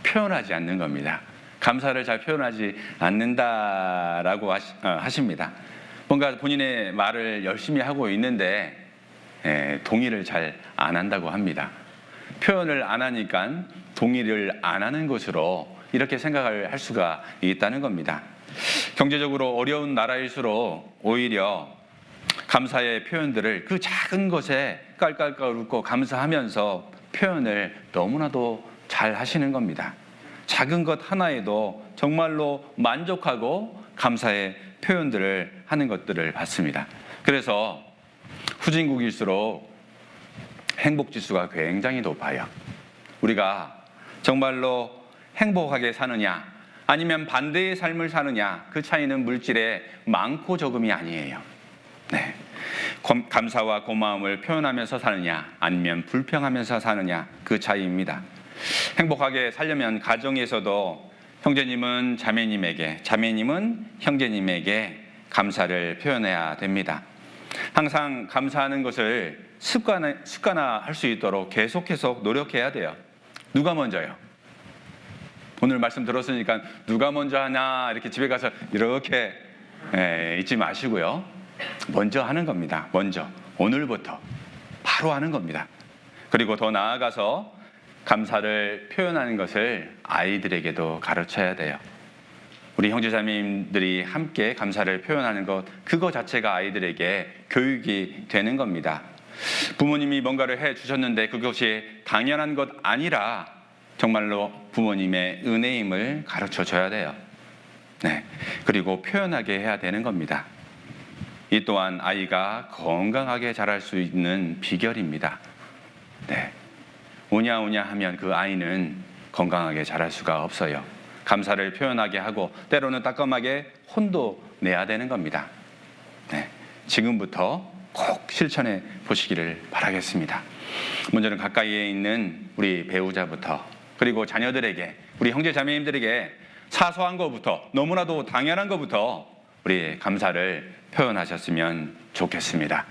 Speaker 2: 표현하지 않는 겁니다. 감사를 잘 표현하지 않는다라고 하십니다. 뭔가 본인의 말을 열심히 하고 있는데 동의를 잘 안 한다고 합니다. 표현을 안 하니까 동의를 안 하는 것으로 이렇게 생각을 할 수가 있다는 겁니다. 경제적으로 어려운 나라일수록 오히려 감사의 표현들을 그 작은 것에 깔깔깔 웃고 감사하면서 표현을 너무나도 잘 하시는 겁니다. 작은 것 하나에도 정말로 만족하고 감사의 표현들을 하는 것들을 봤습니다. 그래서 후진국일수록 행복지수가 굉장히 높아요. 우리가 정말로 행복하게 사느냐 아니면 반대의 삶을 사느냐, 그 차이는 물질의 많고 적음이 아니에요. 네. 감사와 고마움을 표현하면서 사느냐 아니면 불평하면서 사느냐, 그 차이입니다. 행복하게 살려면 가정에서도 형제님은 자매님에게, 자매님은 형제님에게 감사를 표현해야 됩니다. 항상 감사하는 것을 습관화할 수 있도록 계속해서 노력해야 돼요. 누가 먼저요? 오늘 말씀 들었으니까 누가 먼저 하나 이렇게 집에 가서 이렇게 잊지 마시고요. 먼저 하는 겁니다. 먼저 오늘부터 바로 하는 겁니다. 그리고 더 나아가서 감사를 표현하는 것을 아이들에게도 가르쳐야 돼요. 우리 형제자매님들이 함께 감사를 표현하는 것, 그거 자체가 아이들에게 교육이 되는 겁니다. 부모님이 뭔가를 해주셨는데 그것이 당연한 것 아니라 정말로 부모님의 은혜임을 가르쳐줘야 돼요. 네. 그리고 표현하게 해야 되는 겁니다. 이 또한 아이가 건강하게 자랄 수 있는 비결입니다. 네. 오냐오냐 하면 그 아이는 건강하게 자랄 수가 없어요. 감사를 표현하게 하고 때로는 따끔하게 혼도 내야 되는 겁니다. 네. 지금부터 꼭 실천해 보시기를 바라겠습니다. 먼저는 가까이에 있는 우리 배우자부터, 그리고 자녀들에게, 우리 형제 자매님들에게 사소한 것부터, 너무나도 당연한 것부터 우리 감사를 표현하셨으면 좋겠습니다.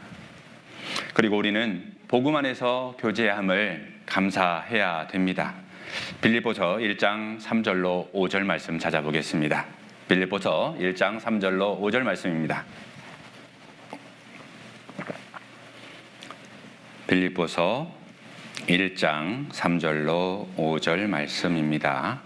Speaker 2: 그리고 우리는 복음 안에서 교제함을 감사해야 됩니다. 빌립보서 1장 3절로 5절 말씀 찾아보겠습니다. 빌립보서 1장 3절로 5절 말씀입니다. 빌립보서 1장 3절로 5절 말씀입니다.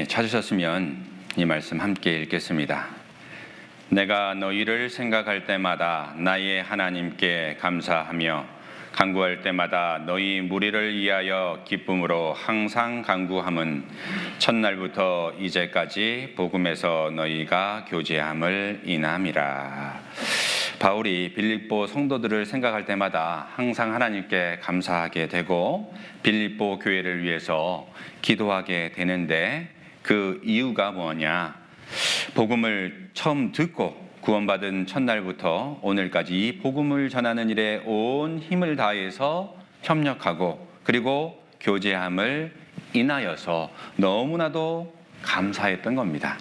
Speaker 2: 찾으셨으면 이 말씀 함께 읽겠습니다. 내가 너희를 생각할 때마다 나의 하나님께 감사하며 간구할 때마다 너희 무리를 위하여 기쁨으로 항상 간구함은 첫날부터 이제까지 복음에서 너희가 교제함을 인함이라. 바울이 빌립보 성도들을 생각할 때마다 항상 하나님께 감사하게 되고 빌립보 교회를 위해서 기도하게 되는데, 그 이유가 뭐냐? 복음을 처음 듣고 구원받은 첫날부터 오늘까지 이 복음을 전하는 일에 온 힘을 다해서 협력하고 그리고 교제함을 인하여서 너무나도 감사했던 겁니다.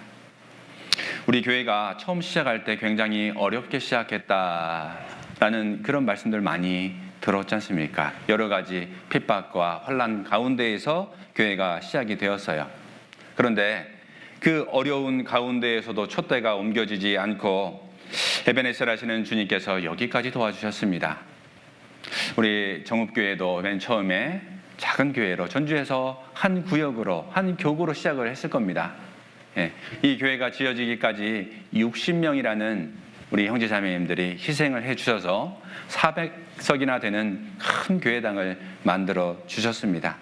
Speaker 2: 우리 교회가 처음 시작할 때 굉장히 어렵게 시작했다라는 그런 말씀들 많이 들었지 않습니까? 여러 가지 핍박과 환난 가운데에서 교회가 시작이 되었어요. 그런데 그 어려운 가운데에서도 촛대가 옮겨지지 않고 에베네셀 하시는 주님께서 여기까지 도와주셨습니다. 우리 정읍교회도 맨 처음에 작은 교회로 전주에서 한 구역으로, 한 교구로 시작을 했을 겁니다. 이 교회가 지어지기까지 60명이라는 우리 형제자매님들이 희생을 해주셔서 400석이나 되는 큰 교회당을 만들어 주셨습니다.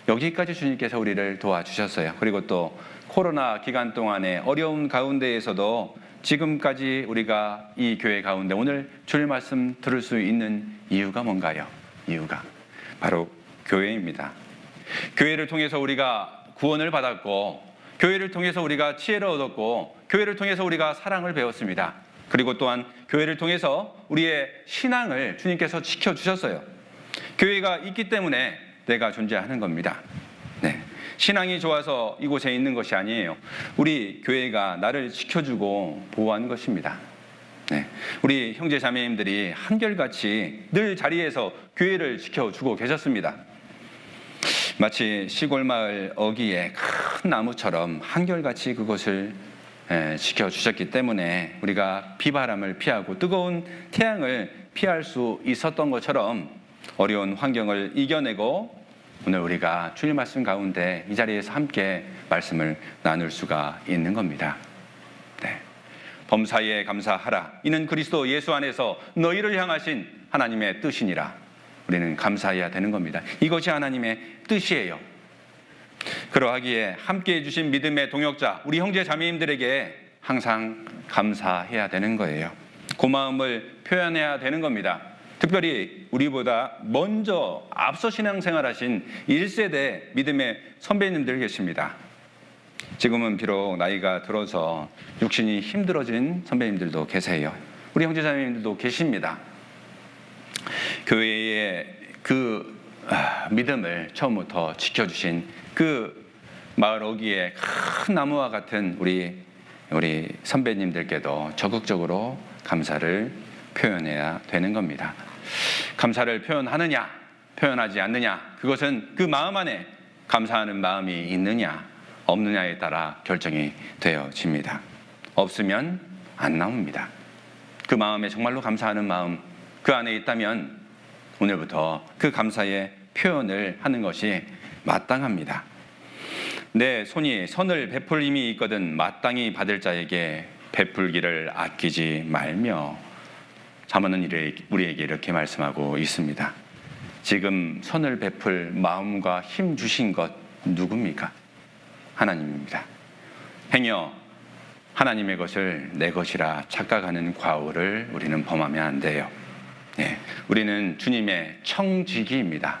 Speaker 2: 여기까지 주님께서 우리를 도와주셨어요. 그리고 또 코로나 기간 동안에 어려운 가운데에서도 지금까지 우리가 이 교회 가운데 오늘 주일 말씀 들을 수 있는 이유가 뭔가요? 이유가 바로 교회입니다. 교회를 통해서 우리가 구원을 받았고, 교회를 통해서 우리가 지혜를 얻었고, 교회를 통해서 우리가 사랑을 배웠습니다. 그리고 또한 교회를 통해서 우리의 신앙을 주님께서 지켜주셨어요. 교회가 있기 때문에 내가 존재하는 겁니다. 네. 신앙이 좋아서 이곳에 있는 것이 아니에요. 우리 교회가 나를 지켜주고 보호하는 것입니다. 네. 우리 형제 자매님들이 한결같이 늘 자리에서 교회를 지켜주고 계셨습니다. 마치 시골 마을 어귀에 큰 나무처럼 한결같이 그것을 지켜주셨기 때문에 우리가 비바람을 피하고 뜨거운 태양을 피할 수 있었던 것처럼 어려운 환경을 이겨내고 오늘 우리가 주님 말씀 가운데 이 자리에서 함께 말씀을 나눌 수가 있는 겁니다. 네. 범사에 감사하라. 이는 그리스도 예수 안에서 너희를 향하신 하나님의 뜻이니라. 우리는 감사해야 되는 겁니다. 이것이 하나님의 뜻이에요. 그러하기에 함께해 주신 믿음의 동역자 우리 형제 자매님들에게 항상 감사해야 되는 거예요. 고마움을 표현해야 되는 겁니다. 특별히 우리보다 먼저 앞서 신앙생활하신 1세대 믿음의 선배님들 계십니다. 지금은 비록 나이가 들어서 육신이 힘들어진 선배님들도 계세요. 우리 형제자매님들도 계십니다. 교회의 그 믿음을 처음부터 지켜주신 그 마을 어귀의 큰 나무와 같은 우리 선배님들께도 적극적으로 감사를 표현해야 되는 겁니다. 감사를 표현하느냐, 표현하지 않느냐, 그것은 그 마음 안에 감사하는 마음이 있느냐, 없느냐에 따라 결정이 되어집니다. 없으면 안 나옵니다. 그 마음에 정말로 감사하는 마음 그 안에 있다면 오늘부터 그 감사의 표현을 하는 것이 마땅합니다. 내 손이 선을 베풀 힘이 있거든 마땅히 받을 자에게 베풀기를 아끼지 말며. 잠언은 우리에게 이렇게 말씀하고 있습니다. 지금 선을 베풀 마음과 힘 주신 것 누굽니까? 하나님입니다. 행여 하나님의 것을 내 것이라 착각하는 과오를 우리는 범하면 안 돼요. 네, 우리는 주님의 청지기입니다.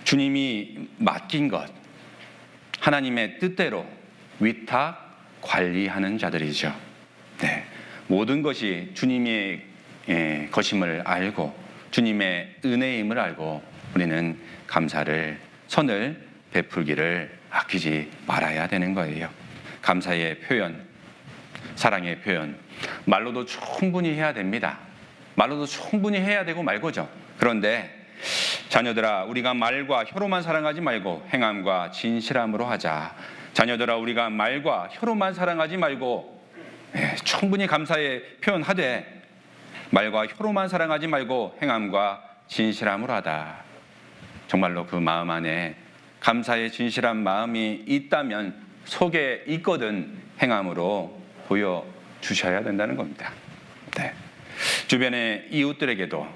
Speaker 2: 주님이 맡긴 것, 하나님의 뜻대로 위탁 관리하는 자들이죠. 네, 모든 것이 주님의 것임을 알고 주님의 은혜임을 알고 우리는 감사를 선을 베풀기를 아끼지 말아야 되는 거예요. 감사의 표현, 사랑의 표현, 말로도 충분히 해야 됩니다. 말로도 충분히 해야 되고 말고죠. 그런데 자녀들아 우리가 말과 혀로만 사랑하지 말고 행함과 진실함으로 하자. 자녀들아 우리가 말과 혀로만 사랑하지 말고 충분히 감사의 표현하되 말과 혀로만 사랑하지 말고 행함과 진실함으로 하다. 정말로 그 마음 안에 감사의 진실한 마음이 있다면 속에 있거든 행함으로 보여주셔야 된다는 겁니다. 네. 주변의 이웃들에게도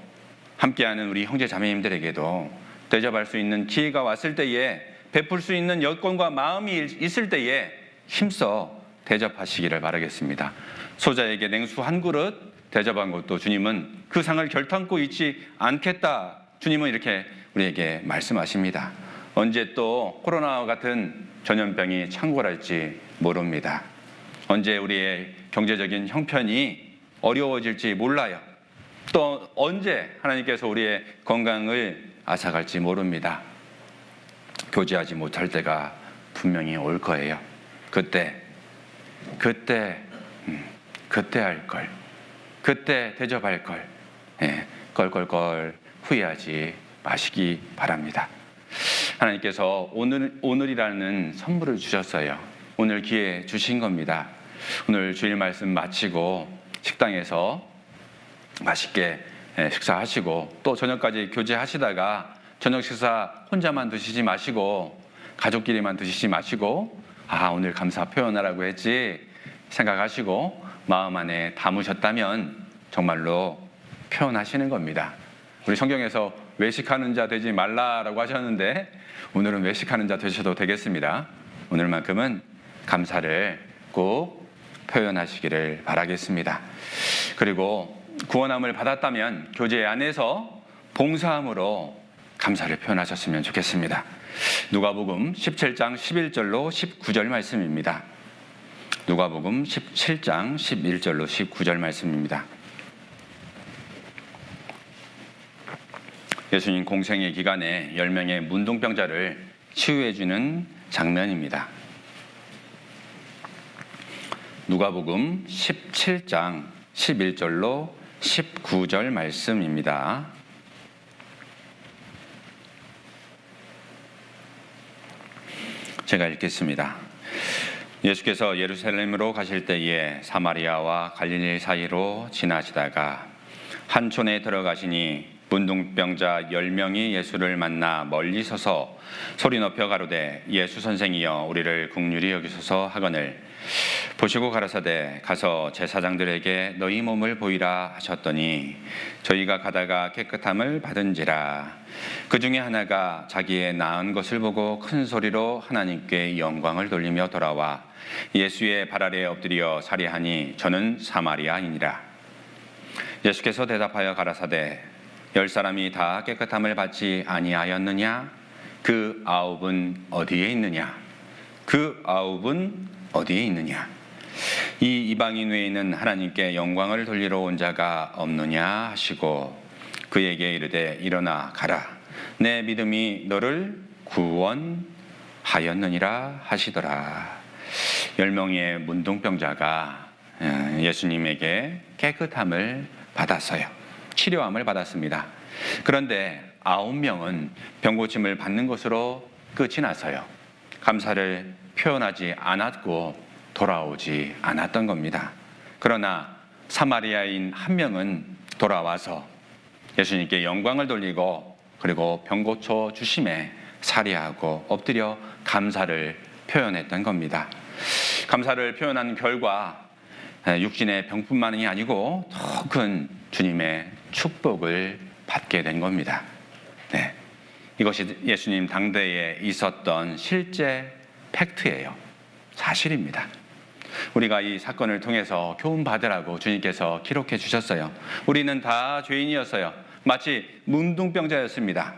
Speaker 2: 함께하는 우리 형제 자매님들에게도 대접할 수 있는 기회가 왔을 때에 베풀 수 있는 여건과 마음이 있을 때에 힘써 대접하시기를 바라겠습니다. 소자에게 냉수 한 그릇 대접한 것도 주님은 그 상을 결탄코 잊지 않겠다. 주님은 이렇게 우리에게 말씀하십니다. 언제 또 코로나와 같은 전염병이 창궐할지 모릅니다. 언제 우리의 경제적인 형편이 어려워질지 몰라요. 또 언제 하나님께서 우리의 건강을 앗아갈지 모릅니다. 교제하지 못할 때가 분명히 올 거예요. 그때 할 걸, 그때 대접할 걸, 껄껄껄 후회하지 마시기 바랍니다. 하나님께서 오늘이라는 선물을 주셨어요. 오늘 기회 주신 겁니다. 오늘 주일 말씀 마치고 식당에서 맛있게 식사하시고 또 저녁까지 교제하시다가 저녁 식사 혼자만 드시지 마시고 가족끼리만 드시지 마시고 오늘 감사 표현하라고 했지 생각하시고 마음 안에 담으셨다면 정말로 표현하시는 겁니다. 우리 성경에서 외식하는 자 되지 말라라고 하셨는데 오늘은 외식하는 자 되셔도 되겠습니다. 오늘만큼은 감사를 꼭 표현하시기를 바라겠습니다. 그리고 구원함을 받았다면 교제 안에서 봉사함으로 감사를 표현하셨으면 좋겠습니다. 누가복음 17장 11절로 19절 말씀입니다. 누가복음 17장 11절로 19절 말씀입니다. 예수님 공생의 기간에 10명의 문둥병자를 치유해주는 장면입니다. 누가복음 17장 11절로 19절 말씀입니다. 제가 읽겠습니다. 예수께서 예루살렘으로 가실 때에 사마리아와 갈릴리 사이로 지나시다가 한 촌에 들어가시니 문둥병자 10명이 예수를 만나 멀리 서서 소리 높여 가로되 예수 선생이여 우리를 긍휼히 여기소서 하거늘 보시고 가라사대 가서 제사장들에게 너희 몸을 보이라 하셨더니 저희가 가다가 깨끗함을 받은지라. 그 중에 하나가 자기의 나은 것을 보고 큰 소리로 하나님께 영광을 돌리며 돌아와 예수의 발 아래에 엎드려 살해하니 저는 사마리아인이라. 예수께서 대답하여 가라사대 10사람이 다 깨끗함을 받지 아니하였느냐? 그 9은 어디에 있느냐? 그 9은 어디에 있느냐? 이 이방인 외에는 하나님께 영광을 돌리러 온 자가 없느냐 하시고 그에게 이르되 일어나 가라. 내 믿음이 너를 구원하였느니라 하시더라. 10명의 문둥병자가 예수님에게 깨끗함을 받았어요. 치료함을 받았습니다. 그런데 9명은 병고침을 받는 것으로 끝이 났어요. 감사를 표현하지 않았고 돌아오지 않았던 겁니다. 그러나 사마리아인 한 명은 돌아와서 예수님께 영광을 돌리고 그리고 병 고쳐 주심에 살해하고 엎드려 감사를 표현했던 겁니다. 감사를 표현한 결과 육신의 병뿐만이 아니고 더 큰 주님의 축복을 받게 된 겁니다. 네. 이것이 예수님 당대에 있었던 실제 팩트예요. 사실입니다. 우리가 이 사건을 통해서 교훈 받으라고 주님께서 기록해 주셨어요. 우리는 다 죄인이었어요. 마치 문둥병자였습니다.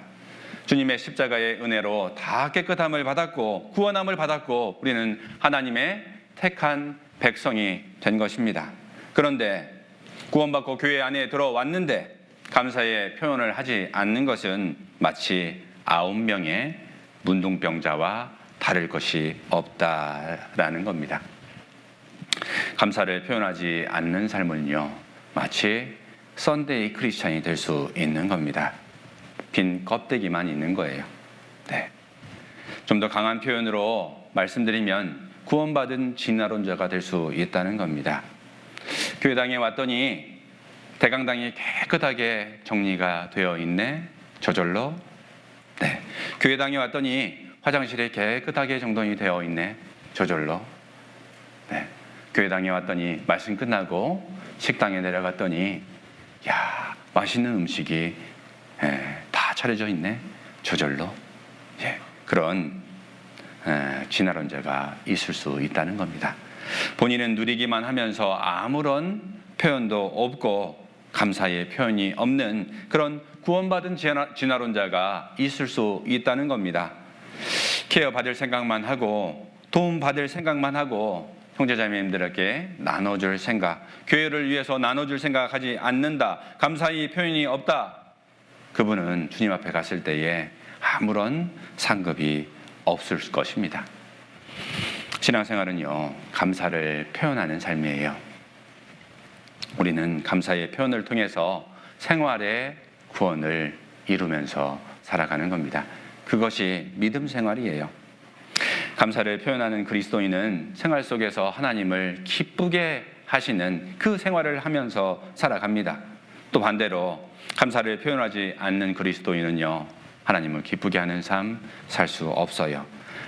Speaker 2: 주님의 십자가의 은혜로 다 깨끗함을 받았고 구원함을 받았고 우리는 하나님의 택한 백성이 된 것입니다. 그런데 구원받고 교회 안에 들어왔는데 감사의 표현을 하지 않는 것은 마치 9명의 문둥병자와 다를 것이 없다라는 겁니다. 감사를 표현하지 않는 삶은요, 마치 썬데이 크리스찬이 될 수 있는 겁니다. 빈 껍데기만 있는 거예요. 네. 좀 더 강한 표현으로 말씀드리면 구원받은 진화론자가 될 수 있다는 겁니다. 교회당에 왔더니 대강당이 깨끗하게 정리가 되어 있네? 저절로? 네. 교회당에 왔더니 화장실이 깨끗하게 정돈이 되어 있네? 저절로? 네. 교회당에 왔더니 말씀 끝나고 식당에 내려갔더니 야, 맛있는 음식이 다 차려져 있네? 저절로? 예, 그런 진화론자가 있을 수 있다는 겁니다. 본인은 누리기만 하면서 아무런 표현도 없고 감사의 표현이 없는 그런 구원받은 진화론자가 있을 수 있다는 겁니다. 케어받을 생각만 하고 도움받을 생각만 하고 형제자매님들에게 나눠줄 생각, 교회를 위해서 나눠줄 생각하지 않는다, 감사의 표현이 없다. 그분은 주님 앞에 갔을 때에 아무런 상급이 없을 것입니다. 신앙생활은요, 감사를 표현하는 삶이에요. 우리는 감사의 표현을 통해서 생활의 구원을 이루면서 살아가는 겁니다. 그것이 믿음 생활이에요. 감사를 표현하는 그리스도인은 생활 속에서 하나님을 기쁘게 하시는 그 생활을 하면서 살아갑니다. 또 반대로 감사를 표현하지 않는 그리스도인은요, 하나님을 기쁘게 하는 삶 살 수 없어요.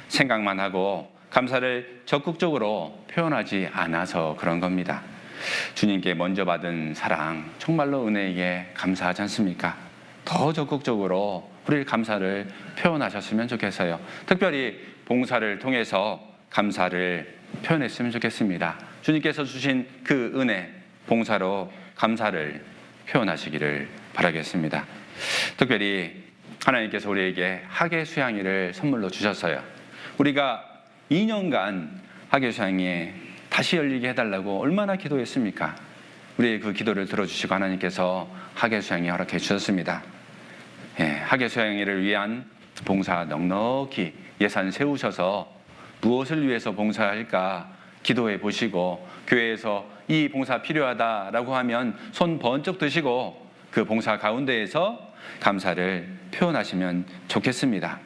Speaker 2: 생각만 하고 감사를 적극적으로 표현하지 않아서 그런 겁니다. 주님께 먼저 받은 사랑 정말로 은혜에게 감사하지 않습니까? 더 적극적으로 우리 감사를 표현하셨으면 좋겠어요. 특별히 봉사를 통해서 감사를 표현했으면 좋겠습니다. 주님께서 주신 그 은혜, 봉사로 감사를 표현하시기를 바라겠습니다. 특별히 하나님께서 우리에게 학예 수양회를 선물로 주셨어요. 우리가 2년간 학예 수양회 다시 열리게 해달라고 얼마나 기도했습니까? 우리의 그 기도를 들어주시고 하나님께서 학예 수양회 허락해 주셨습니다. 학예 수양회를 위한 봉사 넉넉히 예산 세우셔서 무엇을 위해서 봉사할까 기도해 보시고 교회에서 이 봉사 필요하다라고 하면 손 번쩍 드시고 그 봉사 가운데에서 감사를 표현하시면 좋겠습니다.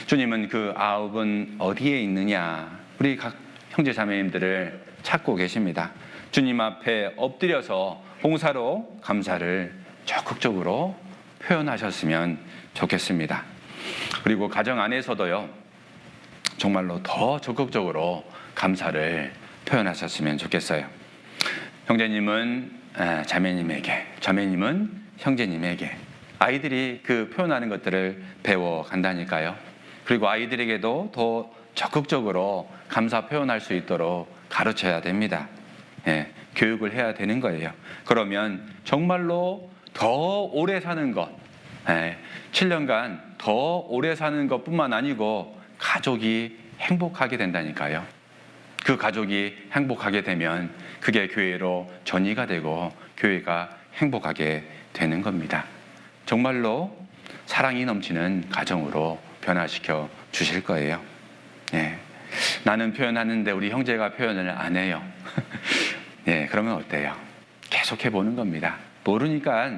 Speaker 2: 주님은 그 9은 어디에 있느냐? 우리 각 형제 자매님들을 찾고 계십니다. 주님 앞에 엎드려서 봉사로 감사를 적극적으로 표현하셨으면 좋겠습니다. 그리고 가정 안에서도요, 정말로 더 적극적으로 감사를 표현하셨으면 좋겠어요. 형제님은 자매님에게, 자매님은 형제님에게, 아이들이 그 표현하는 것들을 배워 간다니까요. 그리고 아이들에게도 더 적극적으로 감사 표현할 수 있도록 가르쳐야 됩니다. 교육을 해야 되는 거예요. 그러면 정말로 더 오래 사는 것, 7년간 더 오래 사는 것뿐만 아니고 가족이 행복하게 된다니까요. 그 가족이 행복하게 되면 그게 교회로 전이가 되고 교회가 행복하게 되는 겁니다. 정말로 사랑이 넘치는 가정으로 변화시켜 주실 거예요. 나는 표현하는데 우리 형제가 표현을 안 해요. 그러면 어때요? 계속해 보는 겁니다. 모르니까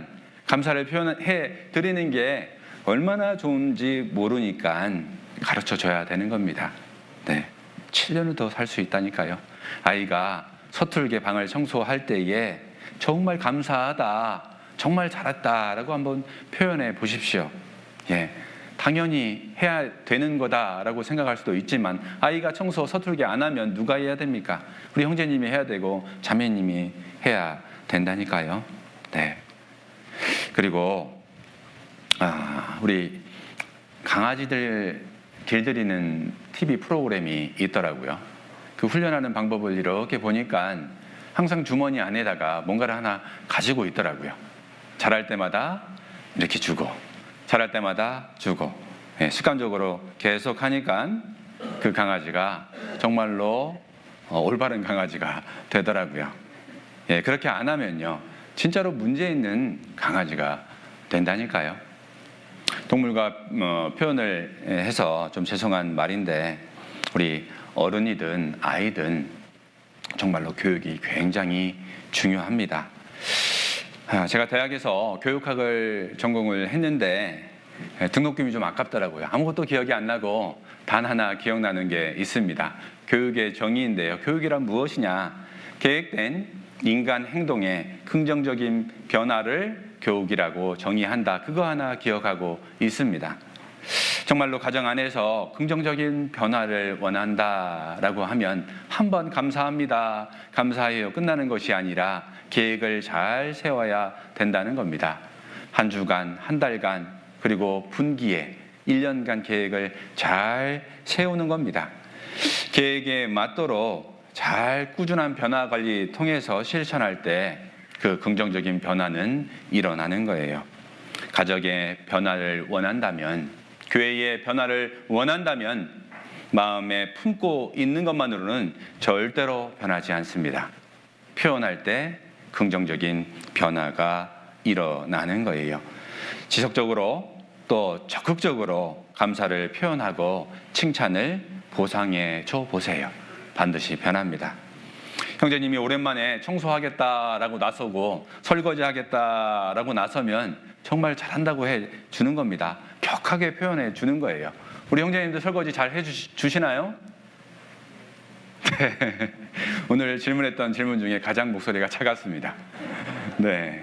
Speaker 2: 감사를 표현해 드리는 게 얼마나 좋은지 모르니까 가르쳐 줘야 되는 겁니다. 7년은 더 살 수 있다니까요. 아이가 서툴게 방을 청소할 때에 정말 감사하다, 정말 잘했다라고 한번 표현해 보십시오. 예, 당연히 해야 되는 거다라고 생각할 수도 있지만 아이가 청소 서툴게 안 하면 누가 해야 됩니까? 우리 형제님이 해야 되고 자매님이 해야 된다니까요. 네. 그리고 우리 강아지들 길들이는 TV 프로그램이 있더라고요. 그 훈련하는 방법을 이렇게 보니까 항상 주머니 안에다가 뭔가를 하나 가지고 있더라고요. 자랄 때마다 이렇게 주고, 자랄 때마다 주고, 예, 습관적으로 계속 하니까 그 강아지가 정말로 올바른 강아지가 되더라고요. 예, 그렇게 안 하면요, 진짜로 문제 있는 강아지가 된다니까요. 동물과 표현을 해서 좀 죄송한 말인데, 우리 어른이든 아이든 정말로 교육이 굉장히 중요합니다. 제가 대학에서 교육학을 전공을 했는데 등록금이 좀 아깝더라고요. 아무것도 기억이 안 나고 단 하나 기억나는 게 있습니다. 교육의 정의인데요. 교육이란 무엇이냐? 계획된 인간 행동의 긍정적인 변화를 교육이라고 정의한다. 그거 하나 기억하고 있습니다. 정말로 가정 안에서 긍정적인 변화를 원한다라고 하면 한번 감사합니다, 감사해요 끝나는 것이 아니라 계획을 잘 세워야 된다는 겁니다. 한 주간, 한 달간, 그리고 분기에 1년간 계획을 잘 세우는 겁니다. 계획에 맞도록 잘 꾸준한 변화 관리 통해서 실천할 때 그 긍정적인 변화는 일어나는 거예요. 가정의 변화를 원한다면, 교회의 변화를 원한다면 마음에 품고 있는 것만으로는 절대로 변하지 않습니다. 표현할 때 긍정적인 변화가 일어나는 거예요. 지속적으로 또 적극적으로 감사를 표현하고 칭찬을 보상해 줘 보세요. 반드시 변합니다. 형제님이 오랜만에 청소하겠다라고 나서고 설거지하겠다라고 나서면 정말 잘한다고 해 주는 겁니다. 격하게 표현해 주는 거예요. 우리 형제님들 설거지 잘 해 주시나요? 네. 오늘 질문했던 질문 중에 가장 목소리가 차갑습니다. 네.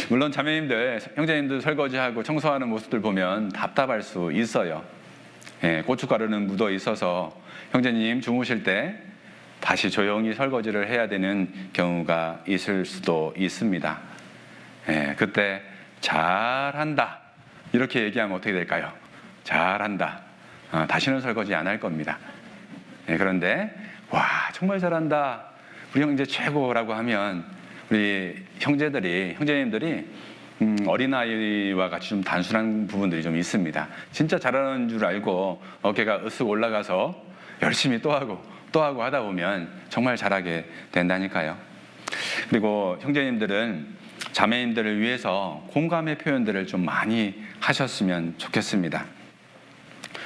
Speaker 2: 물론 자매님들, 형제님들 설거지하고 청소하는 모습들 보면 답답할 수 있어요. 예, 고춧가루는 묻어 있어서 형제님 주무실 때 다시 조용히 설거지를 해야 되는 경우가 있을 수도 있습니다. 예, 그때 잘한다 이렇게 얘기하면 어떻게 될까요? 잘한다. 다시는 설거지 안 할 겁니다. 예, 그런데 와 정말 잘한다, 우리 형제 최고라고 하면 우리 형제님들이 어린아이와 같이 좀 단순한 부분들이 좀 있습니다. 진짜 잘하는 줄 알고 어깨가 으쓱 올라가서 열심히 또 하고 하다 보면 정말 잘하게 된다니까요. 그리고 형제님들은 자매님들을 위해서 공감의 표현들을 좀 많이 하셨으면 좋겠습니다.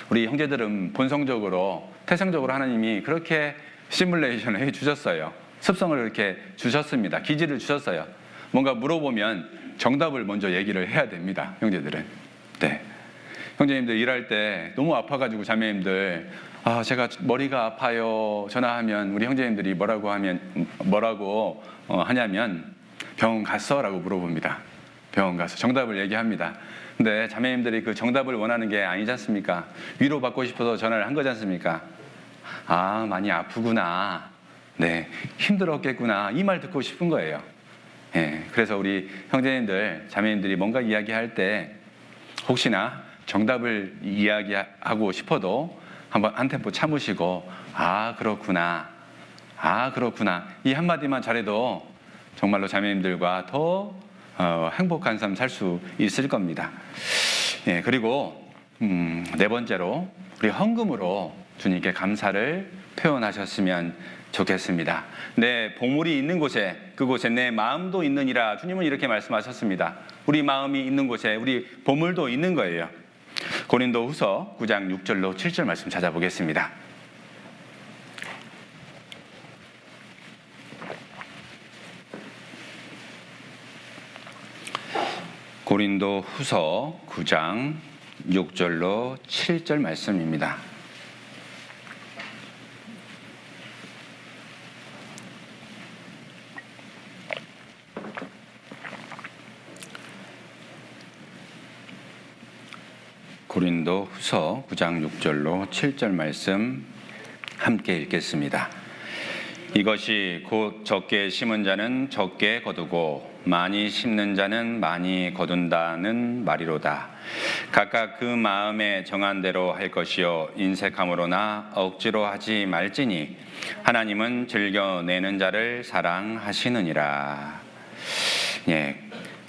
Speaker 2: 우리 형제들은 본성적으로, 태생적으로 하나님이 그렇게 시뮬레이션을 해주셨어요. 습성을 이렇게 주셨습니다. 기질을 주셨어요. 뭔가 물어보면 정답을 먼저 얘기를 해야 됩니다. 형제들은. 네. 형제님들 일할 때 너무 아파가지고 자매님들 제가 머리가 아파요 전화하면 우리 형제님들이 뭐라고 하냐면 병원 갔어? 라고 물어봅니다. 병원 가서 정답을 얘기합니다. 근데 자매님들이 그 정답을 원하는 게 아니지 않습니까? 위로받고 싶어서 전화를 한 거지 않습니까? 많이 아프구나, 네, 힘들었겠구나, 이 말 듣고 싶은 거예요. 예, 그래서 우리 형제님들, 자매님들이 뭔가 이야기할 때 혹시나 정답을 이야기하고 싶어도 한번 한 템포 참으시고 그렇구나, 그렇구나, 이 한마디만 잘해도 정말로 자매님들과 더 행복한 삶 살 수 있을 겁니다. 예, 그리고 네 번째로 우리 헌금으로 주님께 감사를 표현하셨으면 좋겠습니다. 내 보물이 있는 곳에, 그곳에 내 마음도 있느니라. 주님은 이렇게 말씀하셨습니다. 우리 마음이 있는 곳에 우리 보물도 있는 거예요. 고린도후서 9장 6절로 7절 말씀 찾아보겠습니다. 고린도후서 9장 6절로 7절 말씀입니다.
Speaker 1: 고린도 후서 9장 6절로 7절 말씀 함께 읽겠습니다. 이것이 곧 적게 심은 자는 적게 거두고 많이 심는 자는 많이 거둔다는 말이로다. 각각 그 마음에 정한 대로 할 것이요 인색함으로나 억지로 하지 말지니 하나님은 즐겨내는 자를 사랑하시느니라.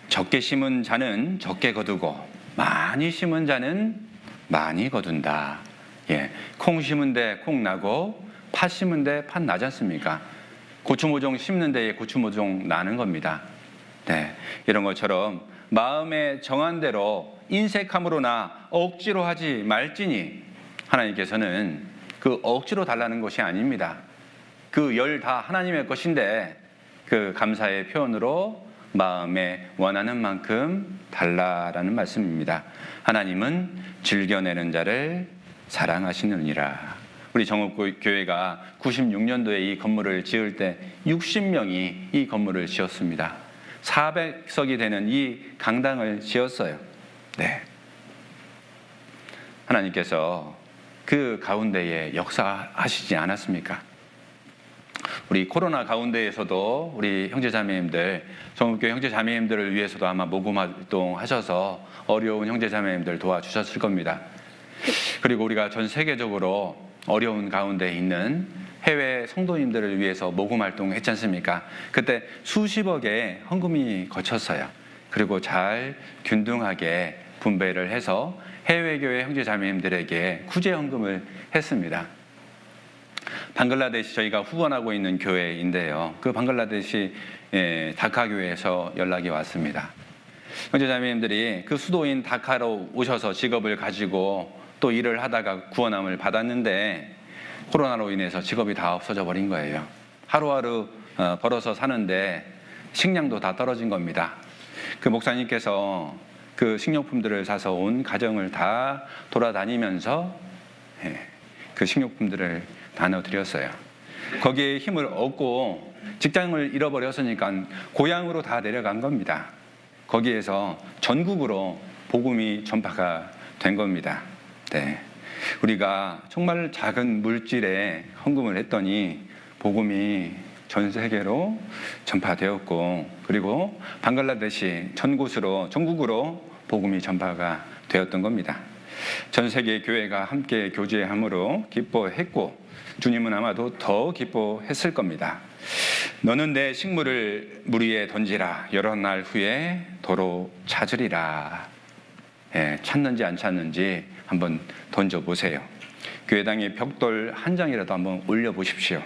Speaker 1: 적게 심은 자는 적게 거두고 많이 심은 자는 많이 거둔다. 콩 심은 데 콩 나고 팥 심은 데 팥 나지 않습니까? 고추 모종 심는 데에 고추 모종 나는 겁니다. 이런 것처럼 마음에 정한 대로 인색함으로나 억지로 하지 말지니 하나님께서는 그 억지로 달라는 것이 아닙니다. 그 열 다 하나님의 것인데 그 감사의 표현으로 마음에 원하는 만큼 달라라는 말씀입니다. 하나님은 즐겨내는 자를 사랑하시느니라. 우리 정읍교회가 96년도에 이 건물을 지을 때 60명이 이 건물을 지었습니다. 400석이 되는 이 강당을 지었어요. 하나님께서 그 가운데에 역사하시지 않았습니까? 우리 코로나 가운데에서도 우리 형제자매님들, 정읍교회 형제자매님들을 위해서도 아마 모금활동 하셔서 어려운 형제자매님들 도와주셨을 겁니다. 그리고 우리가 전 세계적으로 어려운 가운데 있는 해외 성도님들을 위해서 모금활동 했지 않습니까? 그때 수십억의 헌금이 거쳤어요. 그리고 잘 균등하게 분배를 해서 해외교회 형제자매님들에게 구제 헌금을 했습니다. 방글라데시 저희가 후원하고 있는 교회인데요. 그 방글라데시 다카 교회에서 연락이 왔습니다. 형제자매님들이 그 수도인 다카로 오셔서 직업을 가지고 또 일을 하다가 구원함을 받았는데 코로나로 인해서 직업이 다 없어져 버린 거예요. 하루하루 벌어서 사는데 식량도 다 떨어진 겁니다. 그 목사님께서 그 식료품들을 사서 온 가정을 다 돌아다니면서 그 식료품들을 나눠드렸어요. 거기에 힘을 얻고 직장을 잃어버렸으니까 고향으로 다 내려간 겁니다. 거기에서 전국으로 복음이 전파가 된 겁니다. 우리가 정말 작은 물질에 헌금을 했더니 복음이 전 세계로 전파되었고, 그리고 방글라데시 전 곳으로 전국으로 복음이 전파가 되었던 겁니다. 전 세계 교회가 함께 교제함으로 기뻐했고 주님은 아마도 더 기뻐했을 겁니다. 너는 내 식물을 물 위에 던지라. 여러 날 후에 도로 찾으리라. 찾는지 안 찾는지 한번 던져보세요. 교회당의 벽돌 한 장이라도 한번 올려보십시오.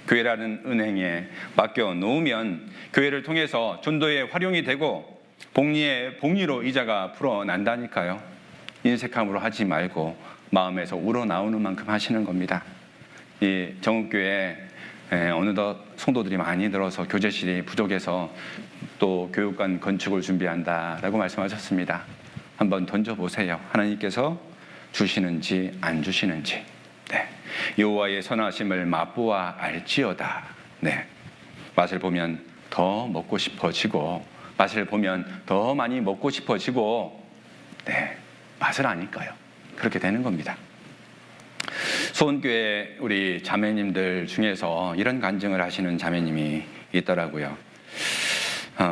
Speaker 1: 교회라는 은행에 맡겨놓으면 교회를 통해서 전도에 활용이 되고 복리의 복리로 이자가 풀어난다니까요. 인색함으로 하지 말고 마음에서 우러나오는 만큼 하시는 겁니다. 이 정읍교회 어느덧 성도들이 많이 들어서 교제실이 부족해서 또 교육관 건축을 준비한다라고 말씀하셨습니다. 한번 던져보세요. 하나님께서 주시는지 안 주시는지. 여호와의 선하심을 맛보아 알지어다. 맛을 보면 더 먹고 싶어지고, 맛을 보면 더 많이 먹고 싶어지고, 맛을 아니까요. 그렇게 되는 겁니다. 소원교회 우리 자매님들 중에서 이런 간증을 하시는 자매님이 있더라고요.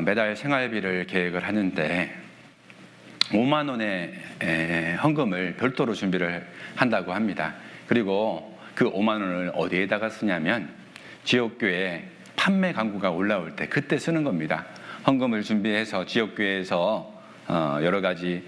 Speaker 1: 매달 생활비를 계획을 하는데 5만 원의 헌금을 별도로 준비를 한다고 합니다. 그리고 그 5만 원을 어디에다가 쓰냐면 지역교회 판매 광고가 올라올 때 그때 쓰는 겁니다. 헌금을 준비해서 지역교회에서 여러 가지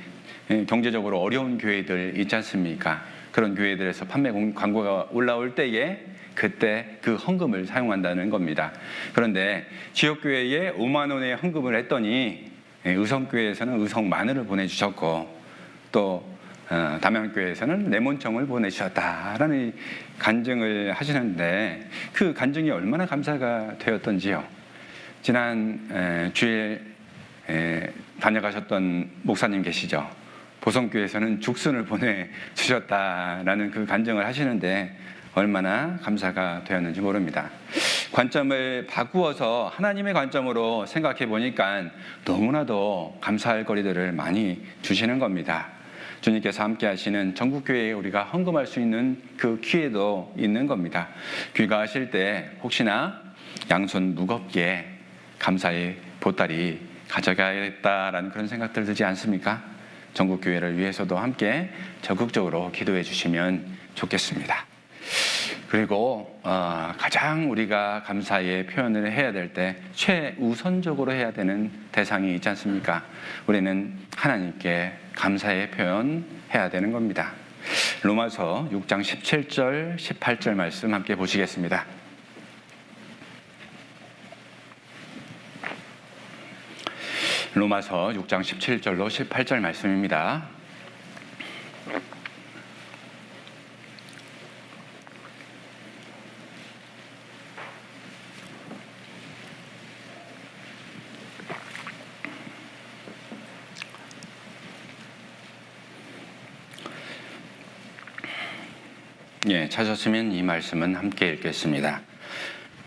Speaker 1: 경제적으로 어려운 교회들 있지 않습니까? 그런 교회들에서 판매 광고가 올라올 때에 그때 그 헌금을 사용한다는 겁니다. 그런데 지역교회에 5만 원의 헌금을 했더니 의성교회에서는 의성 마늘을 보내주셨고 또 담양교회에서는 레몬청을 보내주셨다라는 간증을 하시는데 그 간증이 얼마나 감사가 되었던지요. 지난 주일 다녀가셨던 목사님 계시죠. 보성교회에서는 죽순을 보내주셨다라는 그 간증을 하시는데 얼마나 감사가 되었는지 모릅니다. 관점을 바꾸어서 하나님의 관점으로 생각해 보니까 너무나도 감사할 거리들을 많이 주시는 겁니다.
Speaker 2: 주님께서 함께 하시는 전국교회에 우리가 헌금할 수 있는 그 기회도 있는 겁니다. 귀가하실 때 혹시나 양손 무겁게 감사의 보따리 가져가야겠다라는 그런 생각들 들지 않습니까? 전국교회를 위해서도 함께 적극적으로 기도해 주시면 좋겠습니다. 그리고 가장 우리가 감사의 표현을 해야 될 때 최우선적으로 해야 되는 대상이 있지 않습니까? 우리는 하나님께 감사의 표현 해야 되는 겁니다. 로마서 6장 17절 18절 말씀 함께 보시겠습니다. 로마서 6장 17절로 18절 말씀입니다. 예, 찾았으면 이 말씀은 함께 읽겠습니다.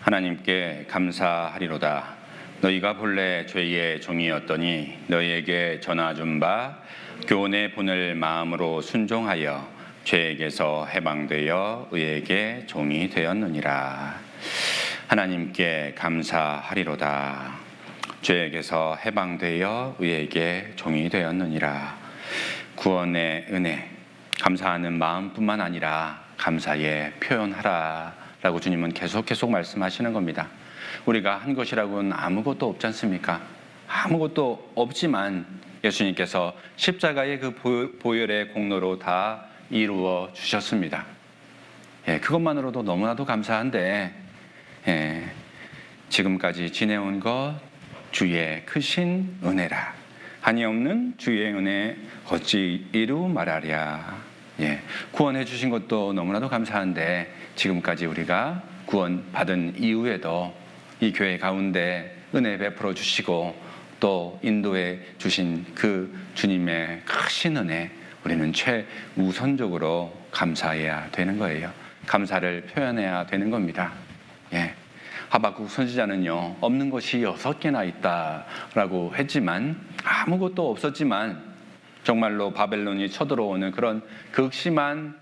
Speaker 2: 하나님께 감사하리로다. 너희가 본래 죄의 종이었더니 너희에게 전하 준 바 교훈의 본을 마음으로 순종하여 죄에게서 해방되어 의에게 종이 되었느니라. 하나님께 감사하리로다. 죄에게서 해방되어 의에게 종이 되었느니라. 구원의 은혜, 감사하는 마음뿐만 아니라 감사에 표현하라 라고 주님은 계속 말씀하시는 겁니다. 우리가 한 것이라고는 아무것도 없지 않습니까? 아무것도 없지만 예수님께서 십자가의 그 보혈의 공로로 다 이루어 주셨습니다. 예, 그것만으로도 너무나도 감사한데 지금까지 지내온 것 주의 크신 은혜라. 한이 없는 주의 은혜 어찌 이루 말하랴. 예, 구원해 주신 것도 너무나도 감사한데 지금까지 우리가 구원받은 이후에도 이 교회 가운데 은혜 베풀어 주시고 또 인도해 주신 그 주님의 크신 은혜 우리는 최우선적으로 감사해야 되는 거예요. 감사를 표현해야 되는 겁니다. 예. 하박국 선지자는요, 없는 것이 6개나 있다라고 했지만 아무것도 없었지만 정말로 바벨론이 쳐들어오는 그런 극심한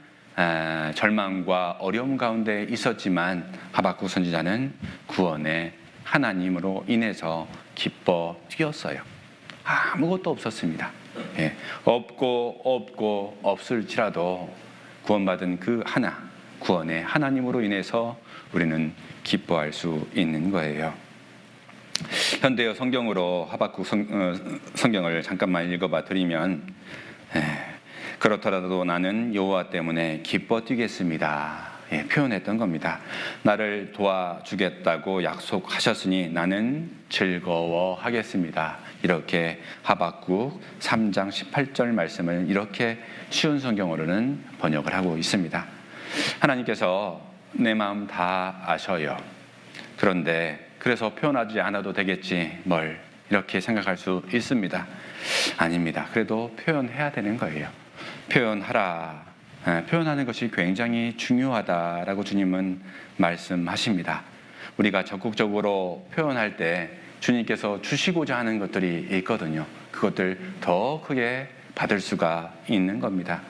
Speaker 2: 절망과 어려움 가운데 있었지만 하박국 선지자는 구원의 하나님으로 인해서 기뻐 뛰었어요. 아무것도 없었습니다. 예, 없고 없을지라도 구원받은 그 하나, 구원의 하나님으로 인해서 우리는 기뻐할 수 있는 거예요. 현대어 성경으로 하박국 성경을 잠깐만 읽어봐 드리면 그렇더라도 나는 여호와 때문에 기뻐 뛰겠습니다. 예, 표현했던 겁니다. 나를 도와주겠다고 약속하셨으니 나는 즐거워하겠습니다. 이렇게 하박국 3장 18절 말씀을 이렇게 쉬운 성경으로는 번역을 하고 있습니다. 하나님께서 내 마음 다 아셔요. 그런데 그래서 표현하지 않아도 되겠지 뭘 이렇게 생각할 수 있습니다. 아닙니다. 그래도 표현해야 되는 거예요. 표현하라. 표현하는 것이 굉장히 중요하다라고 주님은 말씀하십니다. 우리가 적극적으로 표현할 때 주님께서 주시고자 하는 것들이 있거든요. 그것들 더 크게 받을 수가 있는 겁니다.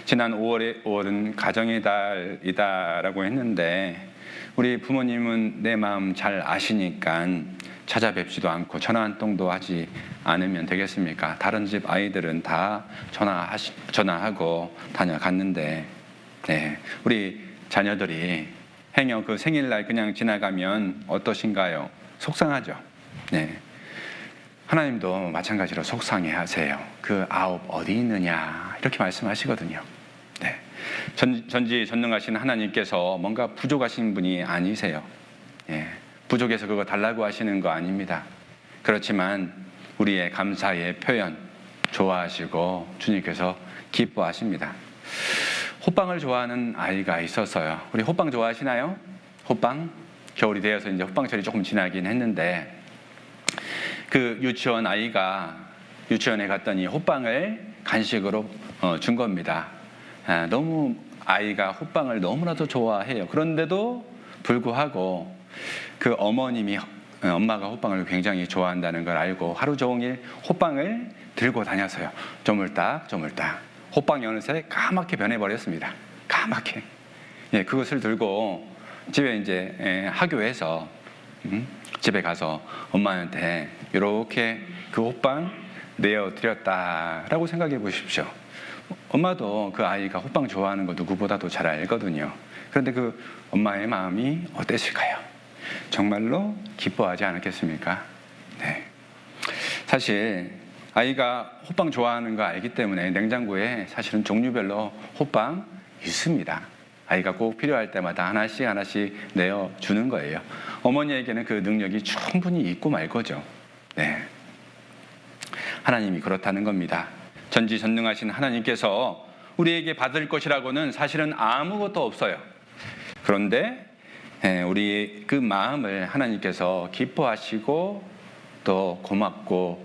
Speaker 2: 지난 5월은 가정의 달이다라고 했는데 우리 부모님은 내 마음 잘 아시니까 찾아뵙지도 않고 전화 한 통도 하지 않으면 되겠습니까? 다른 집 아이들은 다 전화하고 다녀갔는데 우리 자녀들이 행여 그 생일날 그냥 지나가면 어떠신가요? 속상하죠. 하나님도 마찬가지로 속상해하세요. 그 아홉 어디 있느냐 이렇게 말씀하시거든요. 전지전능하신 하나님께서 뭔가 부족하신 분이 아니세요. 부족해서 그거 달라고 하시는 거 아닙니다. 그렇지만 우리의 감사의 표현 좋아하시고 주님께서 기뻐하십니다. 호빵을 좋아하는 아이가 있었어요. 우리 호빵 좋아하시나요? 호빵? 겨울이 되어서 이제 호빵철이 조금 지나긴 했는데 그 유치원 아이가 유치원에 갔더니 호빵을 간식으로 준 겁니다. 너무 아이가 호빵을 너무나도 좋아해요. 그런데도 불구하고 그 어머님이 엄마가 호빵을 굉장히 좋아한다는 걸 알고 하루 종일 호빵을 들고 다녔어요. 조물딱 호빵이 어느새 까맣게 변해버렸습니다. 까맣게. 예, 그것을 들고 집에 이제 학교에서 집에 가서 엄마한테 이렇게 그 호빵 내어드렸다라고 생각해 보십시오. 엄마도 그 아이가 호빵 좋아하는 거 누구보다도 잘 알거든요. 그런데 그 엄마의 마음이 어땠을까요? 정말로 기뻐하지 않았겠습니까? 네. 사실 아이가 호빵 좋아하는 거 알기 때문에 냉장고에 사실은 종류별로 호빵 있습니다. 아이가 꼭 필요할 때마다 하나씩 하나씩 내어주는 거예요. 어머니에게는 그 능력이 충분히 있고 말 거죠. 네. 하나님이 그렇다는 겁니다. 전지전능하신 하나님께서 우리에게 받을 것이라고는 사실은 아무것도 없어요. 그런데 우리 그 마음을 하나님께서 기뻐하시고 또 고맙고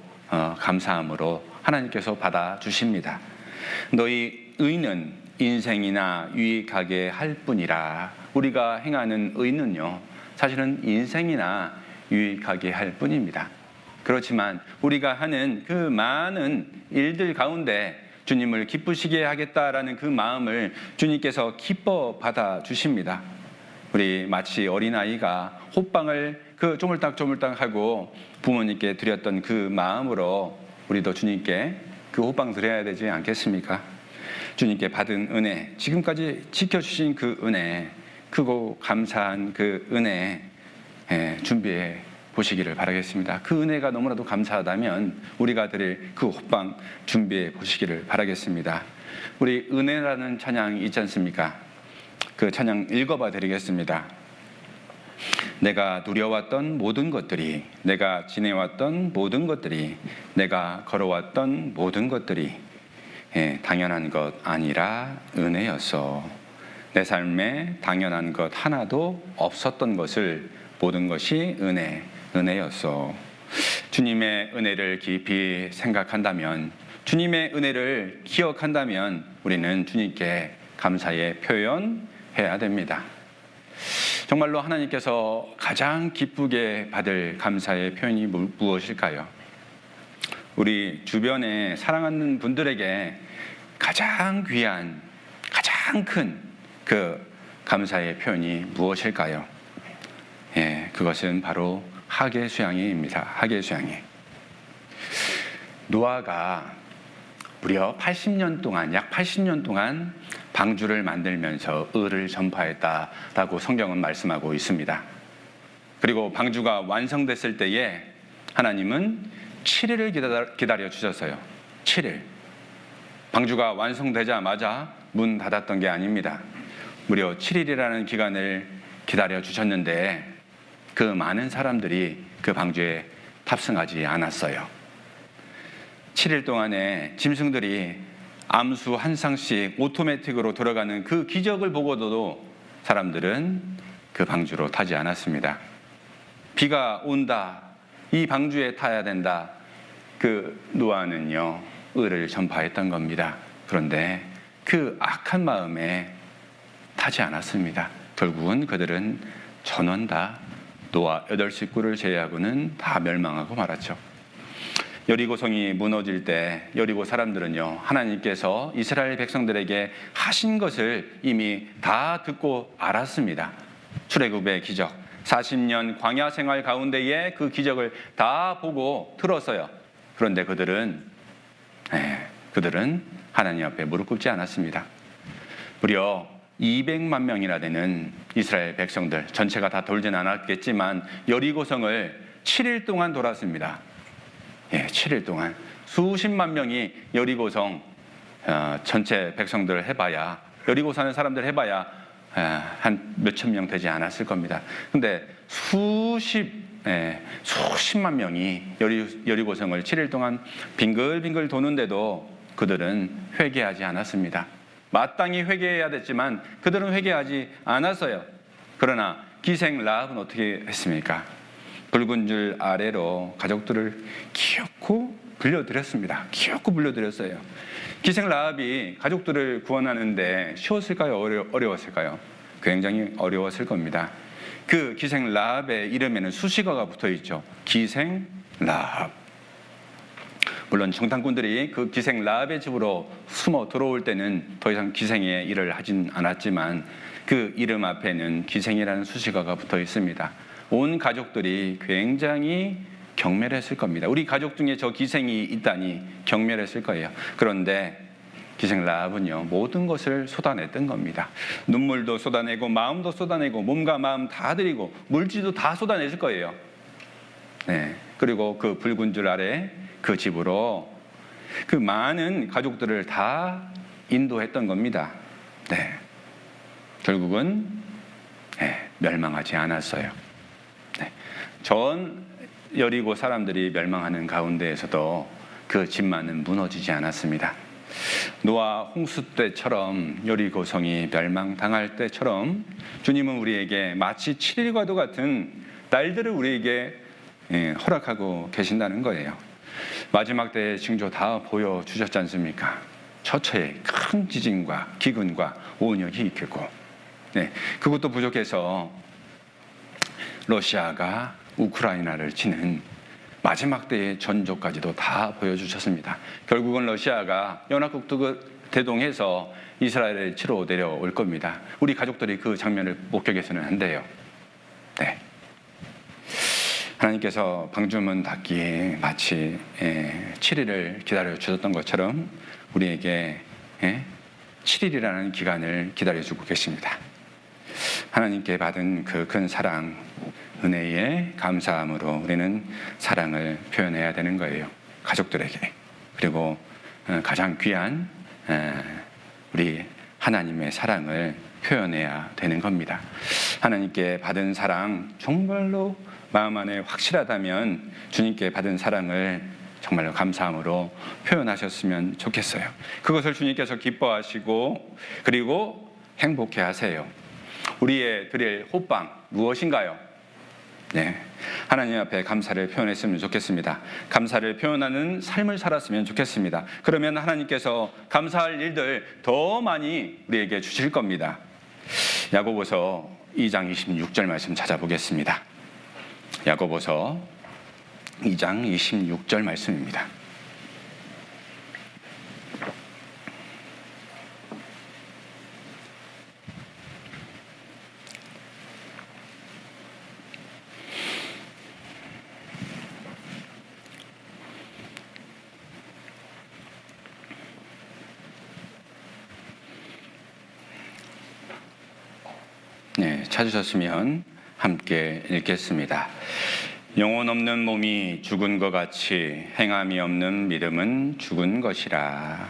Speaker 2: 감사함으로 하나님께서 받아주십니다. 너희 의는 인생이나 유익하게 할 뿐이라. 우리가 행하는 의는요, 사실은 인생이나 유익하게 할 뿐입니다. 그렇지만 우리가 하는 그 많은 일들 가운데 주님을 기쁘시게 하겠다라는 그 마음을 주님께서 기뻐 받아주십니다. 우리 마치 어린아이가 호빵을 그 쪼물딱쪼물딱하고 부모님께 드렸던 그 마음으로 우리도 주님께 그 호빵 드려야 되지 않겠습니까? 주님께 받은 은혜, 지금까지 지켜주신 그 은혜, 크고 감사한 그 은혜 준비해 보시기를 바라겠습니다. 그 은혜가 너무나도 감사하다면 우리가 드릴 그 호빵 준비해 보시기를 바라겠습니다. 우리 은혜라는 찬양 있지 않습니까? 그 찬양 읽어봐 드리겠습니다. 내가 누려왔던 모든 것들이, 내가 지내왔던 모든 것들이, 내가 걸어왔던 모든 것들이 당연한 것 아니라 은혜였어. 내 삶에 당연한 것 하나도 없었던 것을 모든 것이 은혜였어. 주님의 은혜를 깊이 생각한다면, 주님의 은혜를 기억한다면 우리는 주님께 감사의 표현해야 됩니다. 정말로 하나님께서 가장 기쁘게 받을 감사의 표현이 무엇일까요? 우리 주변에 사랑하는 분들에게 가장 귀한, 가장 큰 그 감사의 표현이 무엇일까요? 예, 그것은 바로 하계수양회입니다. 하계수양회. 노아가 무려 80년 동안, 약 80년 동안 방주를 만들면서 의를 전파했다라고 성경은 말씀하고 있습니다. 그리고 방주가 완성됐을 때에 하나님은 7일을 기다려 주셨어요. 7일. 방주가 완성되자마자 문 닫았던 게 아닙니다. 무려 7일이라는 기간을 기다려 주셨는데 그 많은 사람들이 그 방주에 탑승하지 않았어요. 7일 동안에 짐승들이 암수 한 쌍씩 오토매틱으로 들어가는 그 기적을 보고도 사람들은 그 방주로 타지 않았습니다. 비가 온다, 이 방주에 타야 된다. 그 노아는요, 의를 전파했던 겁니다. 그런데 그 악한 마음에 타지 않았습니다. 결국은 그들은 전원 다 노아 8식구를 제외하고는 다 멸망하고 말았죠. 여리고성이 무너질 때 여리고 사람들은요, 하나님께서 이스라엘 백성들에게 하신 것을 이미 다 듣고 알았습니다. 출애굽의 기적, 40년 광야 생활 가운데에 그 기적을 다 보고 들었어요. 그런데 그들은 하나님 앞에 무릎 꿇지 않았습니다. 무려 200만 명이나 되는 이스라엘 백성들, 전체가 다 돌진 않았겠지만 여리고성을 7일 동안 돌았습니다. 7일 동안 수십만 명이 여리고성 전체 백성들을 해봐야, 여리고 사는 사람들 해봐야 한 몇천 명 되지 않았을 겁니다. 근데 수십만 명이 여리고성을 7일 동안 빙글빙글 도는데도 그들은 회개하지 않았습니다. 마땅히 회개해야 됐지만 그들은 회개하지 않았어요. 그러나 기생 라합은 어떻게 했습니까? 붉은 줄 아래로 가족들을 기어코 불려드렸습니다. 기어코 불려드렸어요. 기생 라합이 가족들을 구원하는데 쉬웠을까요? 어려웠을까요? 굉장히 어려웠을 겁니다. 그 기생 라합의 이름에는 수식어가 붙어 있죠. 기생 라합. 물론 정탐꾼들이 그 기생 라합의 집으로 숨어 들어올 때는 더 이상 기생의 일을 하진 않았지만 그 이름 앞에는 기생이라는 수식어가 붙어 있습니다. 온 가족들이 굉장히 경멸했을 겁니다. 우리 가족 중에 저 기생이 있다니 경멸했을 거예요. 그런데 기생 라합은요, 모든 것을 쏟아냈던 겁니다. 눈물도 쏟아내고 마음도 쏟아내고 몸과 마음 다 드리고 물질도 다 쏟아냈을 거예요. 네. 그리고 그 붉은 줄 아래 그 집으로 그 많은 가족들을 다 인도했던 겁니다. 네. 결국은 멸망하지 않았어요. 네. 전 여리고 사람들이 멸망하는 가운데에서도 그 집만은 무너지지 않았습니다. 노아 홍수 때처럼 여리고성이 멸망당할 때처럼 주님은 우리에게 마치 7일과도 같은 날들을 우리에게 허락하고 계신다는 거예요. 마지막 때의 징조 다 보여주셨지 않습니까? 처처에 큰 지진과 기근과 온역이 있겠고, 그것도 부족해서 러시아가 우크라이나를 치는 마지막 때의 전조까지도 다 보여주셨습니다. 결국은 러시아가 연합국도 대동해서 이스라엘을 치러 내려올 겁니다. 우리 가족들이 그 장면을 목격해서는 안 돼요. 네. 하나님께서 방주문 닫기에 마치 7일을 기다려 주셨던 것처럼 우리에게 7일이라는 기간을 기다려주고 계십니다. 하나님께 받은 그 큰 사랑, 은혜에 감사함으로 우리는 사랑을 표현해야 되는 거예요. 가족들에게. 그리고 가장 귀한 우리 하나님의 사랑을 표현해야 되는 겁니다. 하나님께 받은 사랑 정말로 마음 안에 확실하다면 주님께 받은 사랑을 정말로 감사함으로 표현하셨으면 좋겠어요. 그것을 주님께서 기뻐하시고 그리고 행복해 하세요. 우리의 드릴 호빵 무엇인가요? 네, 하나님 앞에 감사를 표현했으면 좋겠습니다. 감사를 표현하는 삶을 살았으면 좋겠습니다. 그러면 하나님께서 감사할 일들 더 많이 우리에게 주실 겁니다. 야고보서 2장 26절 말씀 찾아보겠습니다. 야고보서 2장 26절 말씀입니다. 네, 찾으셨으면 함께 읽겠습니다. 영혼 없는 몸이 죽은 것 같이 행함이 없는 믿음은 죽은 것이라.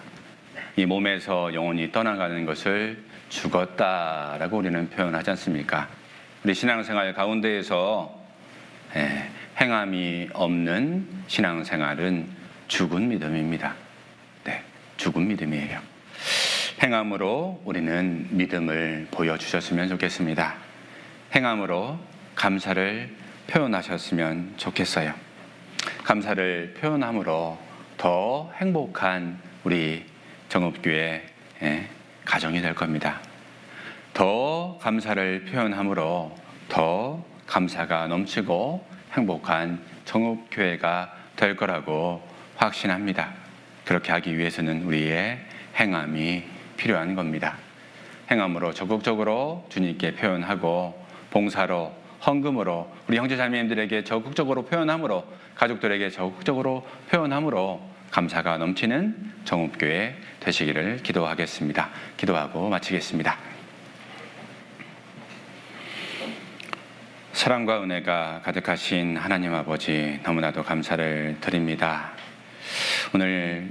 Speaker 2: 이 몸에서 영혼이 떠나가는 것을 죽었다라고 우리는 표현하지 않습니까? 우리 신앙생활 가운데에서 행함이 없는 신앙생활은 죽은 믿음입니다. 네, 죽은 믿음이에요. 행함으로 우리는 믿음을 보여주셨으면 좋겠습니다. 행함으로 감사를 표현하셨으면 좋겠어요. 감사를 표현함으로 더 행복한 우리 정읍교회 가정이 될 겁니다. 더 감사를 표현함으로 더 감사가 넘치고 행복한 정읍교회가 될 거라고 확신합니다. 그렇게 하기 위해서는 우리의 행함이 필요한 겁니다. 행함으로 적극적으로 주님께 표현하고 봉사로 헌금으로 우리 형제자매님들에게 적극적으로 표현함으로 가족들에게 적극적으로 표현함으로 감사가 넘치는 정읍교회 되시기를 기도하겠습니다. 기도하고 마치겠습니다. 사랑과 은혜가 가득하신 하나님 아버지 너무나도 감사를 드립니다. 오늘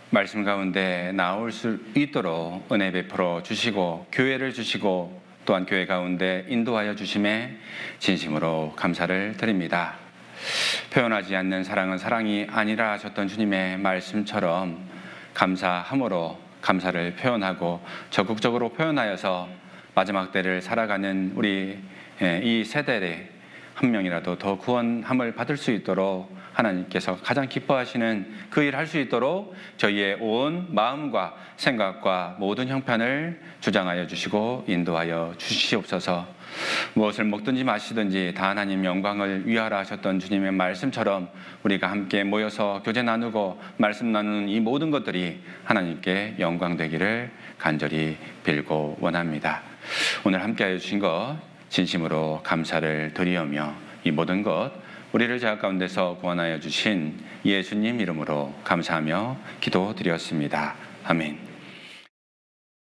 Speaker 2: 말씀 가운데 나올 수 있도록 은혜 베풀어 주시고 교회를 주시고 또한 교회 가운데 인도하여 주심에 진심으로 감사를 드립니다. 표현하지 않는 사랑은 사랑이 아니라 하셨던 주님의 말씀처럼 감사함으로 감사를 표현하고 적극적으로 표현하여서 마지막 때를 살아가는 우리 이 세대에 한 명이라도 더 구원함을 받을 수 있도록
Speaker 1: 하나님께서 가장 기뻐하시는 그 일 할 수 있도록 저희의 온 마음과 생각과 모든 형편을 주장하여 주시고 인도하여 주시옵소서. 무엇을 먹든지 마시든지 다 하나님 영광을 위하라 하셨던 주님의 말씀처럼 우리가 함께 모여서 교제 나누고 말씀 나누는 이 모든 것들이 하나님께 영광 되기를 간절히 빌고 원합니다. 오늘 함께하여 주신 것 진심으로 감사를 드리오며 이 모든 것 우리를 죄악 가운데서 구원하여 주신 예수님 이름으로 감사하며 기도드렸습니다. 아멘.